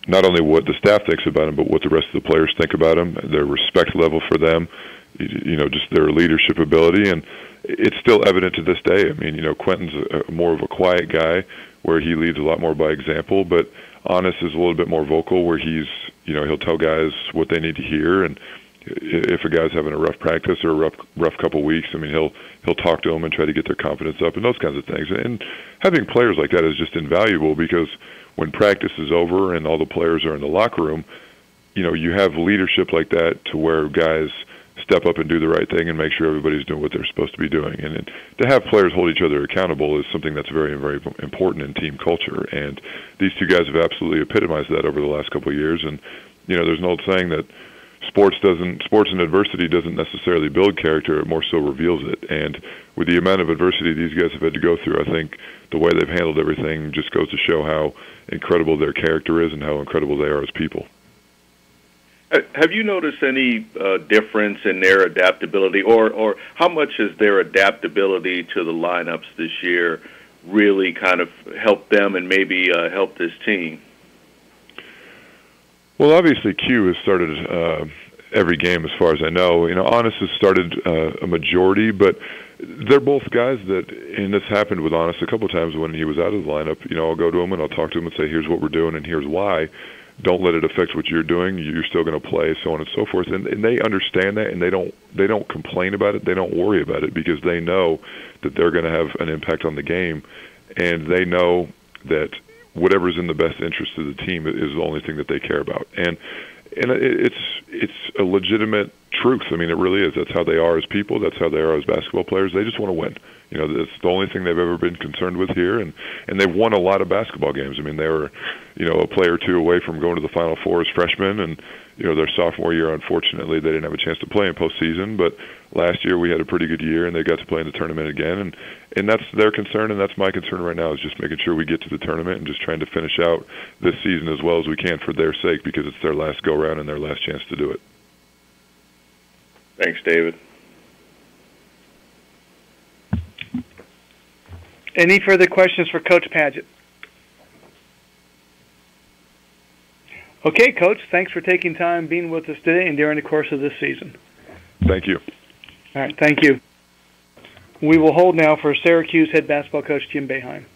not only what the staff thinks about him, but what the rest of the players think about him, their respect level for them, just their leadership ability. And it's still evident to this day. I mean, Quentin's more of a quiet guy where he leads a lot more by example, but Honest is a little bit more vocal where he's, he'll tell guys what they need to hear. And if a guy's having a rough practice or a rough couple weeks, I mean, he'll talk to them and try to get their confidence up and those kinds of things. And having players like that is just invaluable because when practice is over and all the players are in the locker room, you have leadership like that to where guys step up and do the right thing and make sure everybody's doing what they're supposed to be doing. And to have players hold each other accountable is something that's very, very important in team culture. And these two guys have absolutely epitomized that over the last couple of years. And, there's an old saying that sports and adversity doesn't necessarily build character, it more so reveals it. And with the amount of adversity these guys have had to go through, I think the way they've handled everything just goes to show how incredible their character is and how incredible they are as people. Have you noticed any difference in their adaptability, or how much has their adaptability to the lineups this year really kind of helped them and maybe helped this team? Well, obviously, Q has started every game, as far as I know. Honest has started a majority, but they're both guys that, and this happened with Honest a couple of times when he was out of the lineup. I'll go to him and I'll talk to him and say, here's what we're doing and here's why. Don't let it affect what you're doing. You're still going to play, so on and so forth. And they understand that, and they don't complain about it. They don't worry about it because they know that they're going to have an impact on the game, and they know that whatever's in the best interest of the team is the only thing that they care about. And it's a legitimate truth. I mean, it really is. That's how they are as people. That's how they are as basketball players. They just want to win. That's the only thing they've ever been concerned with here, and they've won a lot of basketball games. I mean, they were, a player or two away from going to the Final Four as freshmen, and their sophomore year, unfortunately, they didn't have a chance to play in postseason. But last year we had a pretty good year, and they got to play in the tournament again, and that's their concern, and that's my concern right now, is just making sure we get to the tournament and just trying to finish out this season as well as we can for their sake, because it's their last go-round and their last chance to do it. Thanks, David. Any further questions for Coach Padgett? Okay, Coach, thanks for taking time being with us today and during the course of this season. Thank you. All right, thank you. We will hold now for Syracuse head basketball coach Jim Boeheim.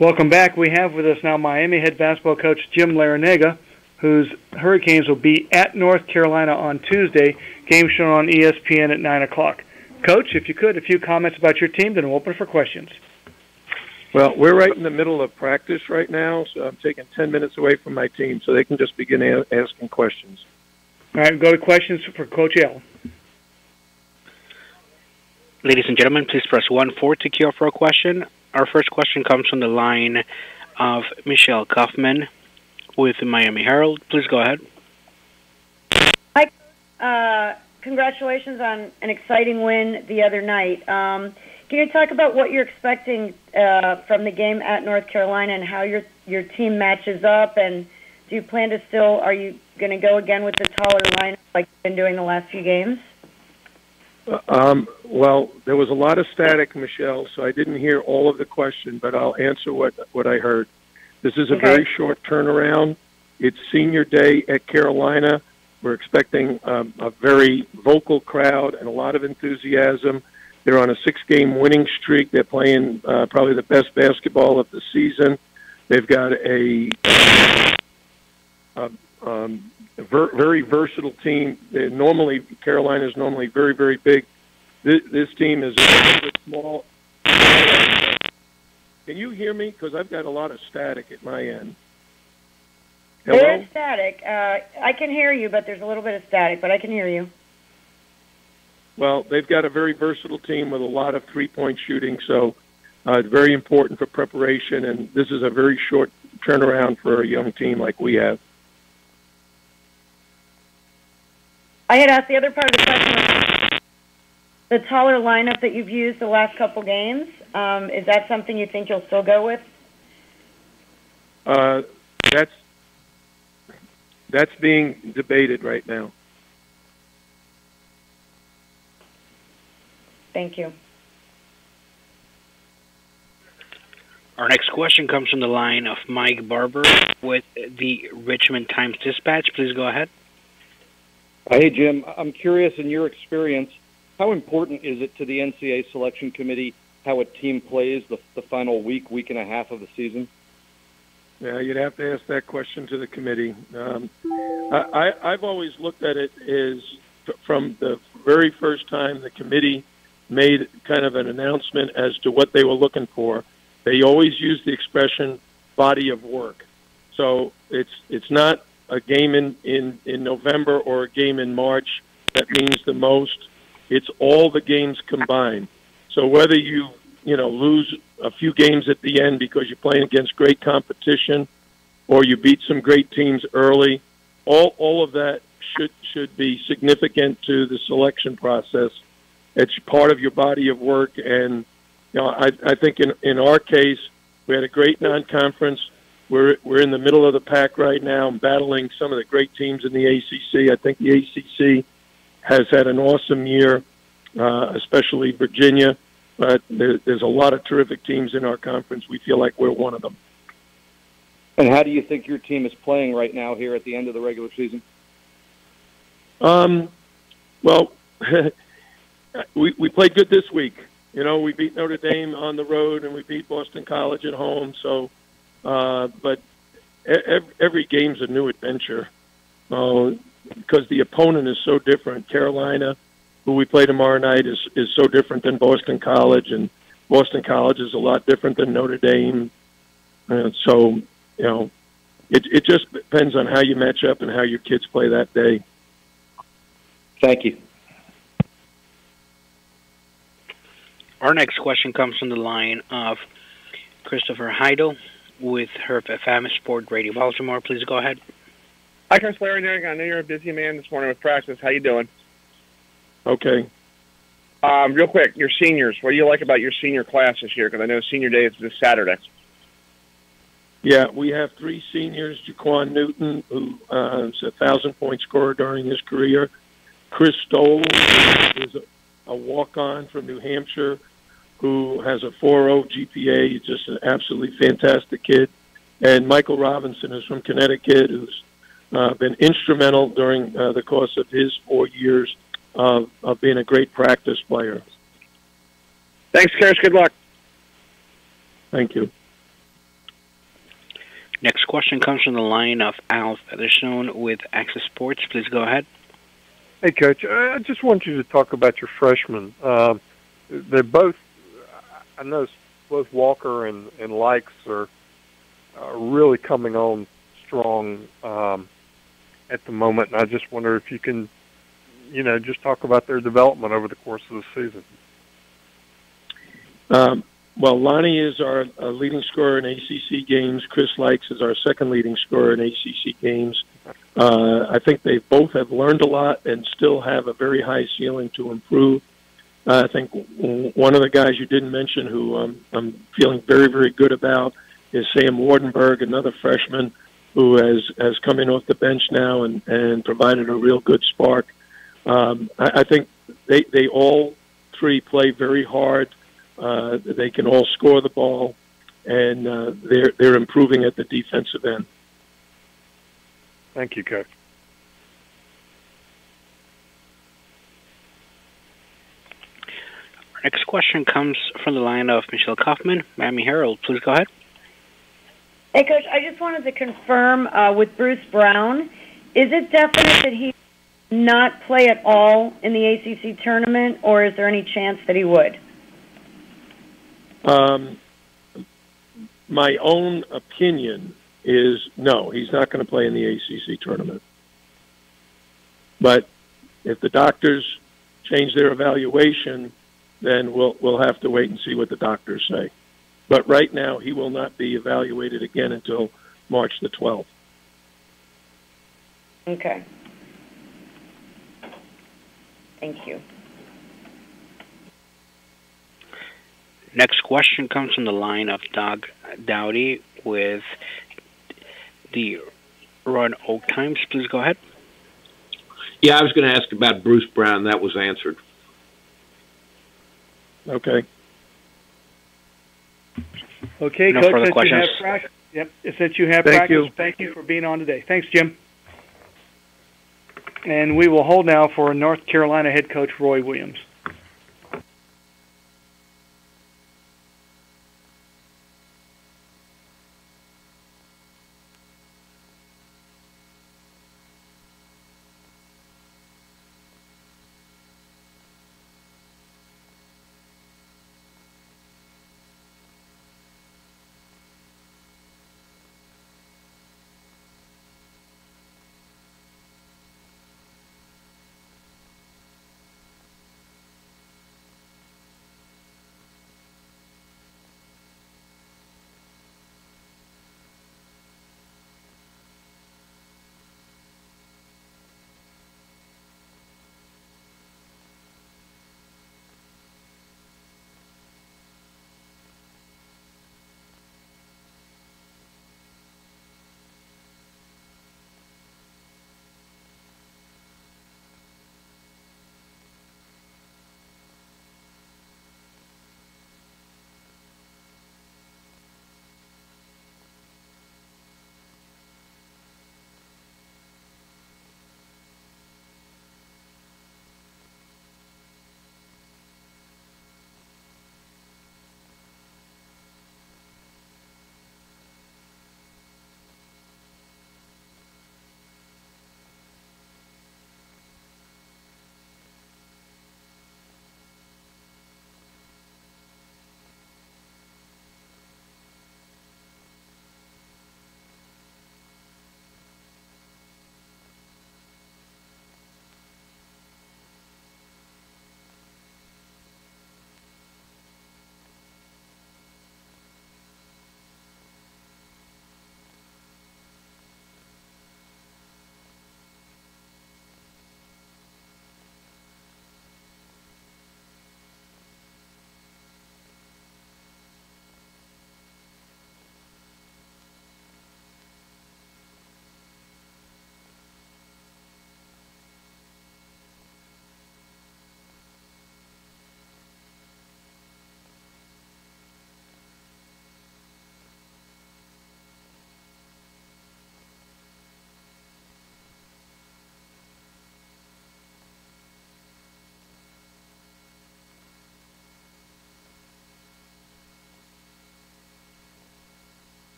Welcome back. We have with us now Miami head basketball coach Jim Larrañaga, whose Hurricanes will be at North Carolina on Tuesday. Game shown on ESPN at 9 o'clock. Coach, if you could, a few comments about your team, then we'll open for questions. Well, we're right in the middle of practice right now, so I'm taking 10 minutes away from my team so they can just begin asking questions. All right, go to questions for Coach L. Ladies and gentlemen, please press 1-4 to queue up for a question. Our first question comes from the line of Michelle Kaufman with the Miami Herald. Please go ahead. Hi. Congratulations on an exciting win the other night. Can you talk about what you're expecting from the game at North Carolina and how your team matches up? And do you plan to are you going to go again with the taller lineup like you've been doing the last few games? Well, there was a lot of static, Michelle, so I didn't hear all of the question, but I'll answer what I heard. This is a very short turnaround. It's senior day at Carolina. We're expecting a very vocal crowd and a lot of enthusiasm. They're on a 6-game winning streak. They're playing probably the best basketball of the season. They've got a very versatile team. Carolina is normally very, very big. This team is a little bit small. Can you hear me? Because I've got a lot of static at my end. Hello? There is static. I can hear you, but there's a little bit of static, but I can hear you. Well, they've got a very versatile team with a lot of three-point shooting, so it's very important for preparation, and this is a very short turnaround for a young team like we have. I had asked the other part of the question, the taller lineup that you've used the last couple games. Is that something you think you'll still go with? That's being debated right now. Thank you. Our next question comes from the line of Mike Barber with the Richmond Times-Dispatch. Please go ahead. Hey, Jim. I'm curious, in your experience, how important is it to the NCAA selection committee how a team plays the final week and a half of the season? Yeah, you'd have to ask that question to the committee. I've always looked at it as from the very first time the committee made kind of an announcement as to what they were looking for. They always use the expression body of work. So it's not a game in November or a game in March that means the most. It's all the games combined. So whether you lose a few games at the end because you're playing against great competition or you beat some great teams early, all of that should be significant to the selection process. It's part of your body of work, and I think in our case we had a great non-conference. We're in the middle of the pack right now and battling some of the great teams in the ACC. I think the ACC has had an awesome year, especially Virginia. But there's a lot of terrific teams in our conference. We feel like we're one of them. And how do you think your team is playing right now here at the end of the regular season? Well, we played good this week. We beat Notre Dame on the road and we beat Boston College at home. So, but every game's a new adventure because the opponent is so different. Carolina, who we play tomorrow night, is so different than Boston College, and Boston College is a lot different than Notre Dame. So, it just depends on how you match up and how your kids play that day. Thank you. Our next question comes from the line of Christopher Heidel with Herb FM Sport Radio Baltimore. Please go ahead. Hi, Coach Larrañaga. I know you're a busy man this morning with practice. How you doing? Okay. Real quick, your seniors. What do you like about your senior class this year? Because I know senior day is this Saturday. Yeah, we have 3 seniors. Jaquan Newton, who is a 1,000-point scorer during his career. Chris Stoll is a walk-on from New Hampshire who has a 4.0 GPA. He's just an absolutely fantastic kid. And Michael Robinson is from Connecticut, who's been instrumental during the course of his 4 years of being a great practice player. Thanks, Coach. Good luck. Thank you. Next question comes from the line of Al Featherstone with Access Sports. Please go ahead. Hey, Coach. I just want you to talk about your freshmen. They're both, I know both Walker and Likes are really coming on strong at the moment, and I just wonder if you can, just talk about their development over the course of the season. Well, Lonnie is our leading scorer in ACC games. Chris Likes is our second leading scorer in ACC games. I think they both have learned a lot and still have a very high ceiling to improve. I think one of the guys you didn't mention who I'm feeling very, very good about is Sam Wardenberg, another freshman who has come in off the bench now and provided a real good spark. I think they all three play very hard. They can all score the ball, and they're improving at the defensive end. Thank you, Coach. Our next question comes from the line of Michelle Kaufman, Miami Herald. Please go ahead. Hey, Coach, I just wanted to confirm with Bruce Brown, is it definite that he not play at all in the ACC tournament, or is there any chance that he would? My own opinion is no, he's not going to play in the ACC tournament. But if the doctors change their evaluation, then we'll have to wait and see what the doctors say. But right now, he will not be evaluated again until March the 12th. Okay. Thank you. Next question comes from the line of Doug Dowdy with the Roanoke Times. Please go ahead. Yeah, I was going to ask about Bruce Brown. That was answered. Okay. Okay, No Coach, further since questions. you have practice, since you have Thank practice, you. thank you for being on today. Thanks, Jim. And we will hold now for North Carolina head coach Roy Williams.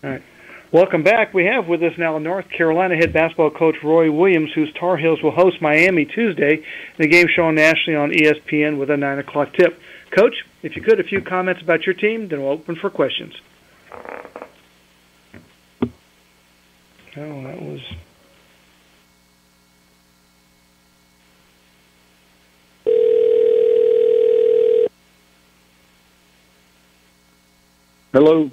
All right. Welcome back. We have with us now North Carolina head basketball coach Roy Williams, whose Tar Heels will host Miami Tuesday. The game shown nationally on ESPN with a 9 o'clock tip. Coach, if you could, a few comments about your team, then we'll open for questions. Oh, that was... Hello.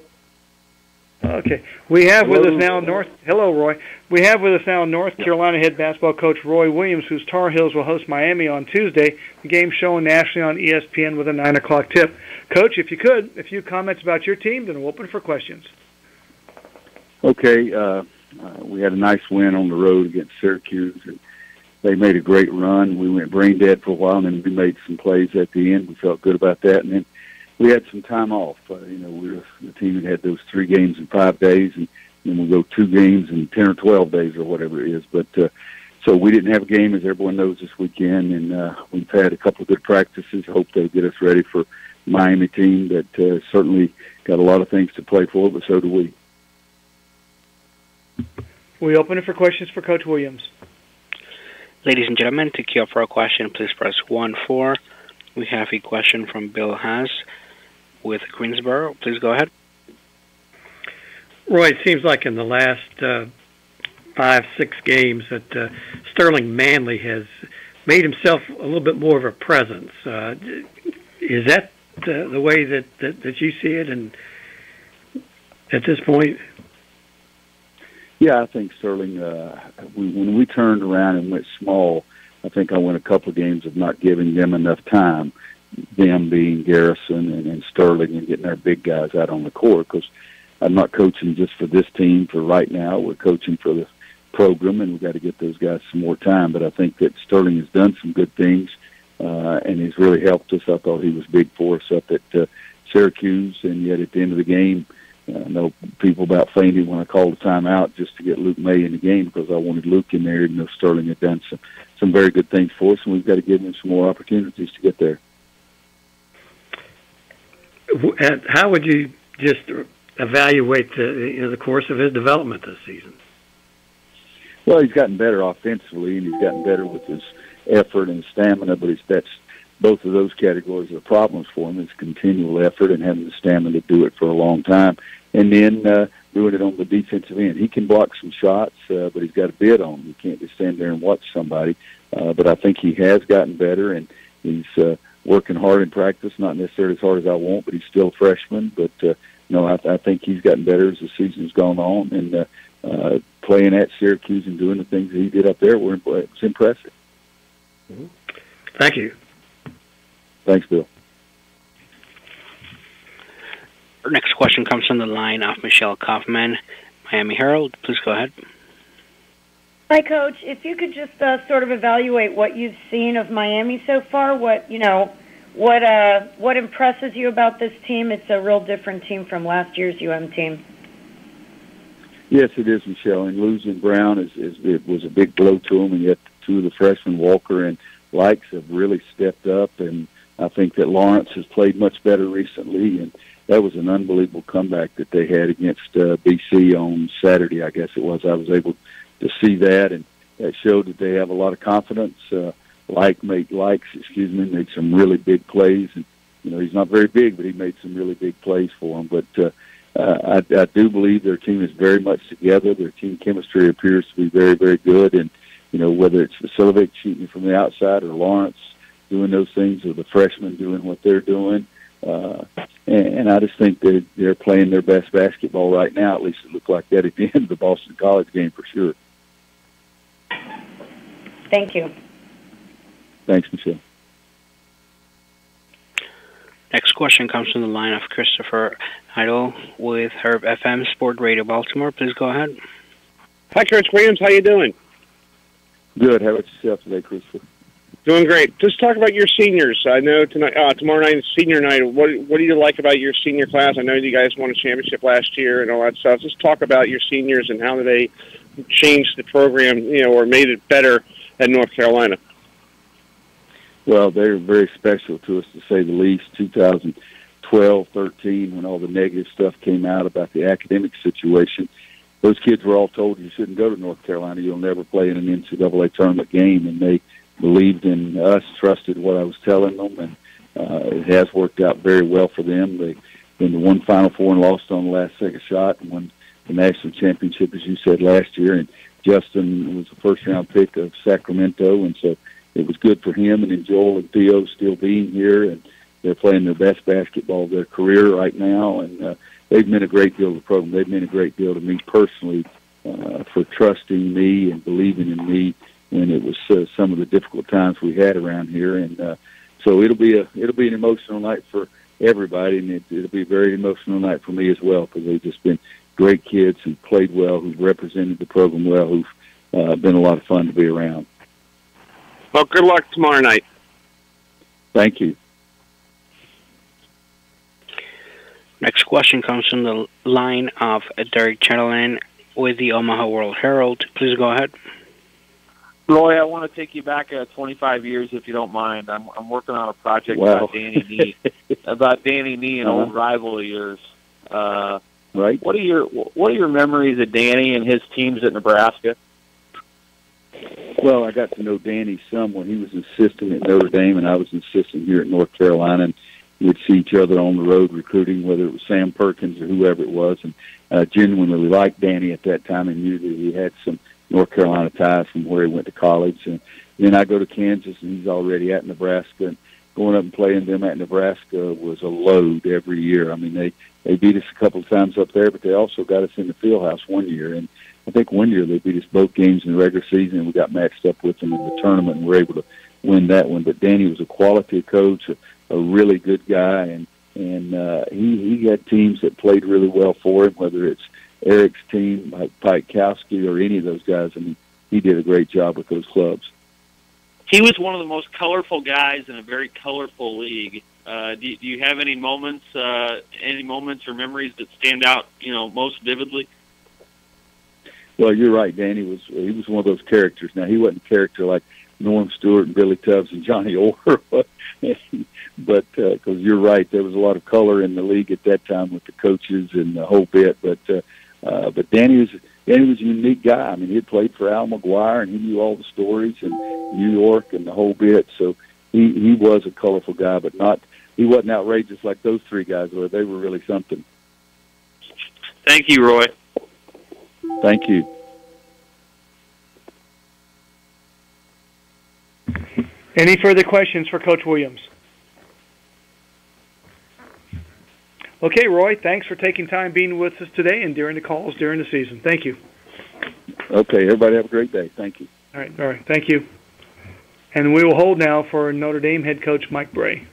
Okay. We have with us now Hello, Roy. We have with us now North Carolina head basketball coach Roy Williams, whose Tar Heels will host Miami on Tuesday. The game shown nationally on ESPN with a 9 o'clock tip. Coach, if you could, a few comments about your team, then we'll open for questions. Okay. We had a nice win on the road against Syracuse. And they made a great run. We went brain dead for a while, and then we made some plays at the end. We felt good about that, and then we had some time off. The team had those 3 games in 5 days, and then we go 2 games in 10 or 12 days or whatever it is. But so we didn't have a game, as everyone knows, this weekend, and we've had a couple of good practices. I hope they'll get us ready for Miami team that certainly got a lot of things to play for, but so do we. We open it for questions for Coach Williams. Ladies and gentlemen, to queue up for a question, please press 1-4. We have a question from Bill Haas with Greensboro. Please go ahead. Roy, it seems like in the last 5-6 games that Sterling Manley has made himself a little bit more of a presence. Is that the way that you see it and at this point? Yeah, I think Sterling, when we turned around and went small, I think I went a couple of games of not giving them enough time, them being Garrison and Sterling, and getting our big guys out on the court, because I'm not coaching just for this team for right now. We're coaching for the program, and we've got to get those guys some more time. But I think that Sterling has done some good things, and he's really helped us. I thought he was big for us up at Syracuse, and yet at the end of the game, I know people about fainted when I called a timeout just to get Luke May in the game, because I wanted Luke in there. Sterling had done some very good things for us, and we've got to give him some more opportunities to get there. How would you just evaluate the course of his development this season? Well, he's gotten better offensively, and he's gotten better with his effort and stamina, but that's both of those categories are problems for him. It's continual effort and having the stamina to do it for a long time, and then doing it on the defensive end. He can block some shots, but he's got a bid on him. You can't just stand there and watch somebody. But I think he has gotten better, and he's working hard in practice, not necessarily as hard as I want, but he's still a freshman. But, I think he's gotten better as the season's gone on, and playing at Syracuse and doing the things that he did up there was impressive. Mm-hmm. Thank you. Thanks, Bill. Our next question comes from the line of Michelle Kaufman, Miami Herald. Please go ahead. Hi, Coach. If you could just sort of evaluate what you've seen of Miami so far, what impresses you about this team? It's a real different team from last year's UM team. Yes, it is, Michelle. And losing Brown it was a big blow to them, and yet 2 of the freshmen, Walker and Likes, have really stepped up, and I think that Lawrence has played much better recently, and that was an unbelievable comeback that they had against BC on Saturday, I guess it was. I was able to see that, and that showed that they have a lot of confidence. Likes made some really big plays, and he's not very big, but he made some really big plays for them. But I do believe their team is very much together. Their team chemistry appears to be very, very good, and whether it's Vasilovic shooting from the outside or Lawrence doing those things, or the freshmen doing what they're doing, and I just think that they're playing their best basketball right now. At least it looked like that at the end of the Boston College game for sure. Thank you. Thanks, Michelle. Next question comes from the line of Christopher Heidel with Herb FM Sport Radio Baltimore. Please go ahead. Hi, Coach Williams. How you doing? Good. How about yourself today, Christopher? Doing great. Just talk about your seniors. I know tomorrow night is senior night. What do you like about your senior class? I know you guys won a championship last year and all that stuff. Just talk about your seniors and how they changed the program, or made it better at North Carolina. Well, they're very special to us, to say the least. 2012 12, 13, when all the negative stuff came out about the academic situation, those kids were all told you shouldn't go to North Carolina. You'll never play in an NCAA tournament game. And they believed in us, trusted what I was telling them, and it has worked out very well for them. They been to one Final Four and lost on the last second shot, and won the national championship, as you said, last year. And Justin was the first-round pick of Sacramento, and so it was good for him. And then Joel and Theo still being here, and they're playing their best basketball of their career right now. And they've meant a great deal to the program. They've meant a great deal to me personally for trusting me and believing in me when it was some of the difficult times we had around here. And so it'll be an emotional night for everybody, and it'll be a very emotional night for me as well, because they've just been great kids who played well, who've represented the program well, who've been a lot of fun to be around. Well, good luck tomorrow night. Thank you. Next question comes from the line of Derek Chatelain with the Omaha World Herald. Please go ahead. Roy, I want to take you back 25 years, if you don't mind. I'm working on a project about Danny Nee, an old rival of yours. Right. What are your memories of Danny and his teams at Nebraska? Well, I got to know Danny some when he was an assistant at Notre Dame, and I was an assistant here at North Carolina. And we'd see each other on the road recruiting, whether it was Sam Perkins or whoever it was. And genuinely liked Danny at that time, and knew that he had some North Carolina ties from where he went to college. And then I go to Kansas, and he's already at Nebraska. And going up and playing them at Nebraska was a load every year. I mean, they beat us a couple of times up there, but they also got us in the Fieldhouse one year. And I think one year they beat us both games in the regular season, and we got matched up with them in the tournament and were able to win that one. But Danny was a quality coach, a really good guy, and he had teams that played really well for him, whether it's Eric's team, like Pikowski, or any of those guys. I mean, he did a great job with those clubs. He was one of the most colorful guys in a very colorful league. Do you have any moments or memories that stand out, most vividly? Well, you're right. Danny he was one of those characters. Now, he wasn't a character like Norm Stewart and Billy Tubbs and Johnny Orr, but because you're right, there was a lot of color in the league at that time with the coaches and the whole bit. But Danny was a unique guy. I mean, he had played for Al McGuire, and he knew all the stories in New York and the whole bit. So he was a colorful guy, but he wasn't outrageous like those three guys were. They were really something. Thank you, Roy. Thank you. Any further questions for Coach Williams? Okay, Roy, thanks for taking time being with us today and during the calls during the season. Thank you. Okay, everybody have a great day. Thank you. All right, thank you. And we will hold now for Notre Dame head coach Mike Bray.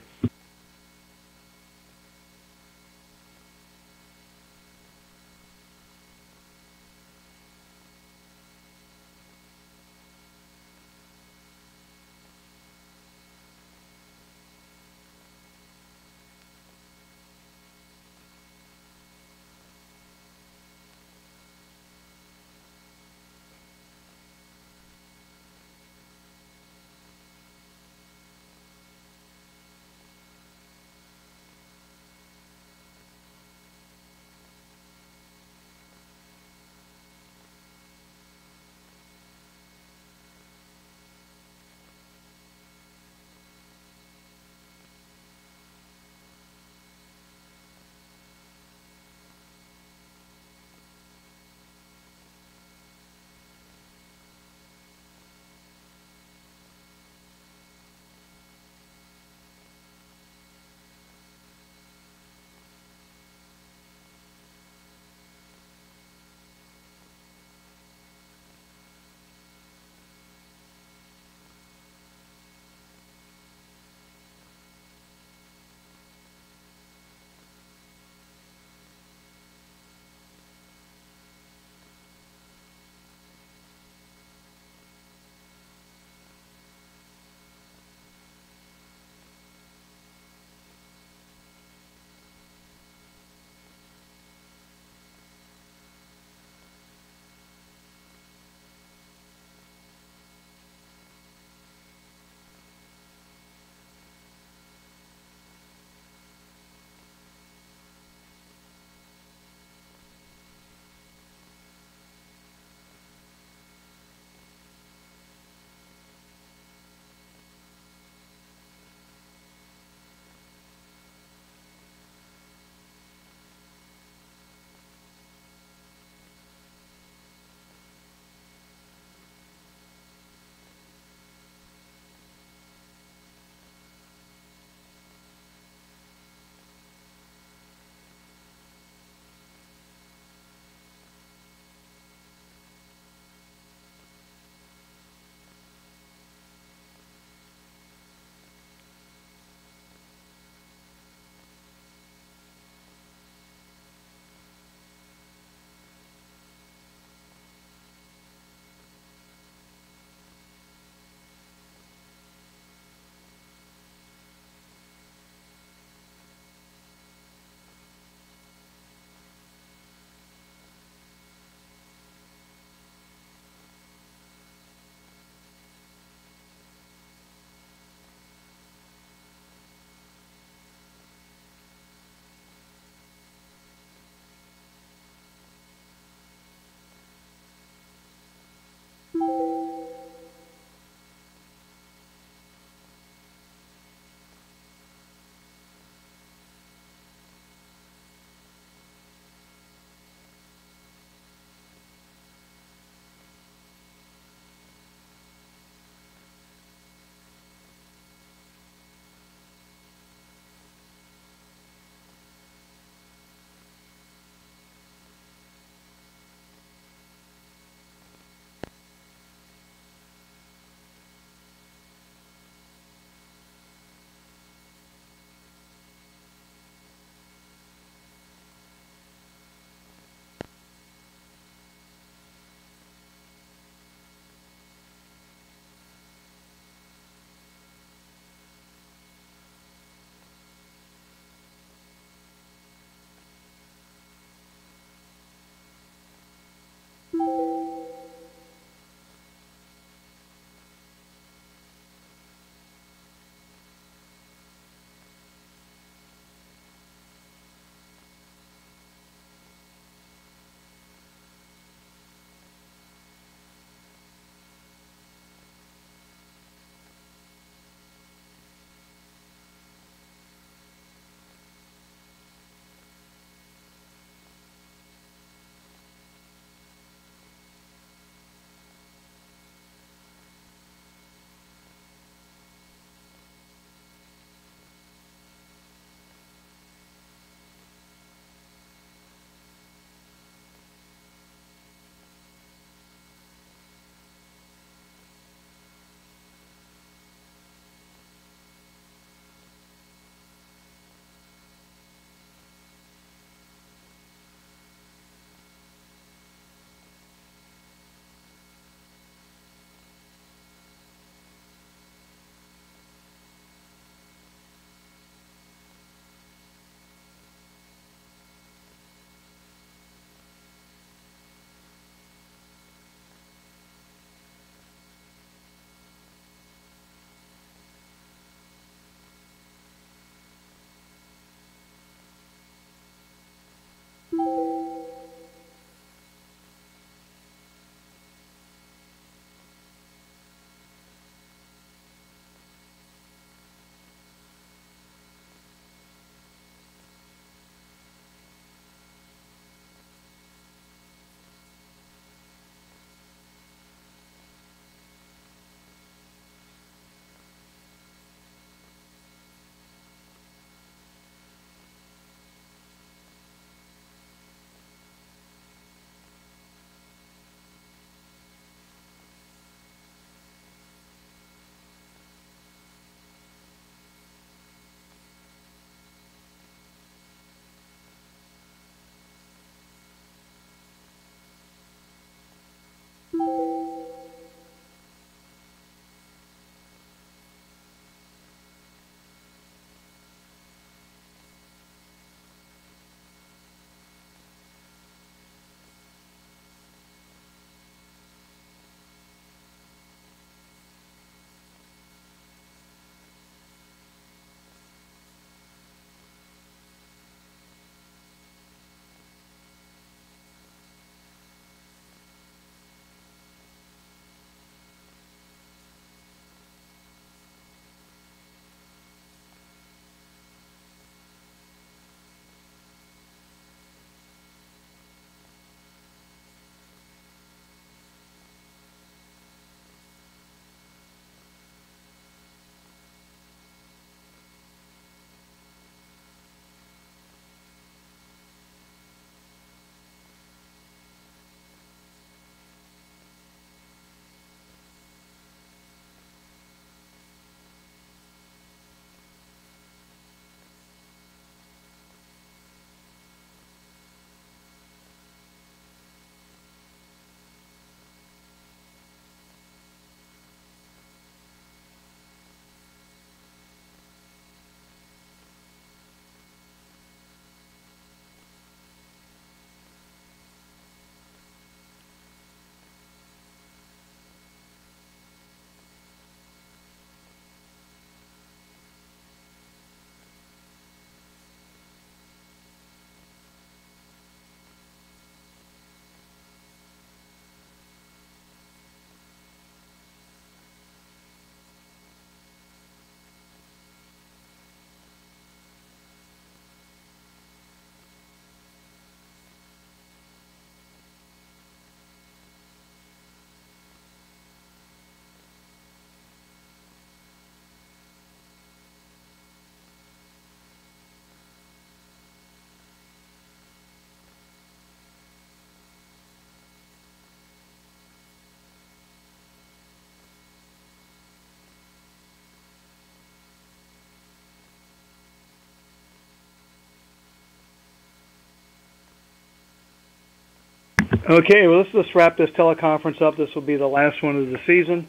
Okay, well, let's wrap this teleconference up. This will be the last one of the season.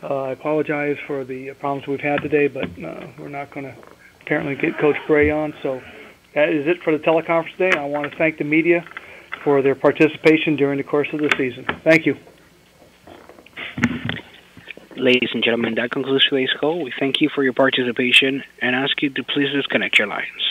I apologize for the problems we've had today, but we're not going to apparently get Coach Bray on. So that is it for the teleconference today. I want to thank the media for their participation during the course of the season. Thank you. Ladies and gentlemen, that concludes today's call. We thank you for your participation and ask you to please disconnect your lines.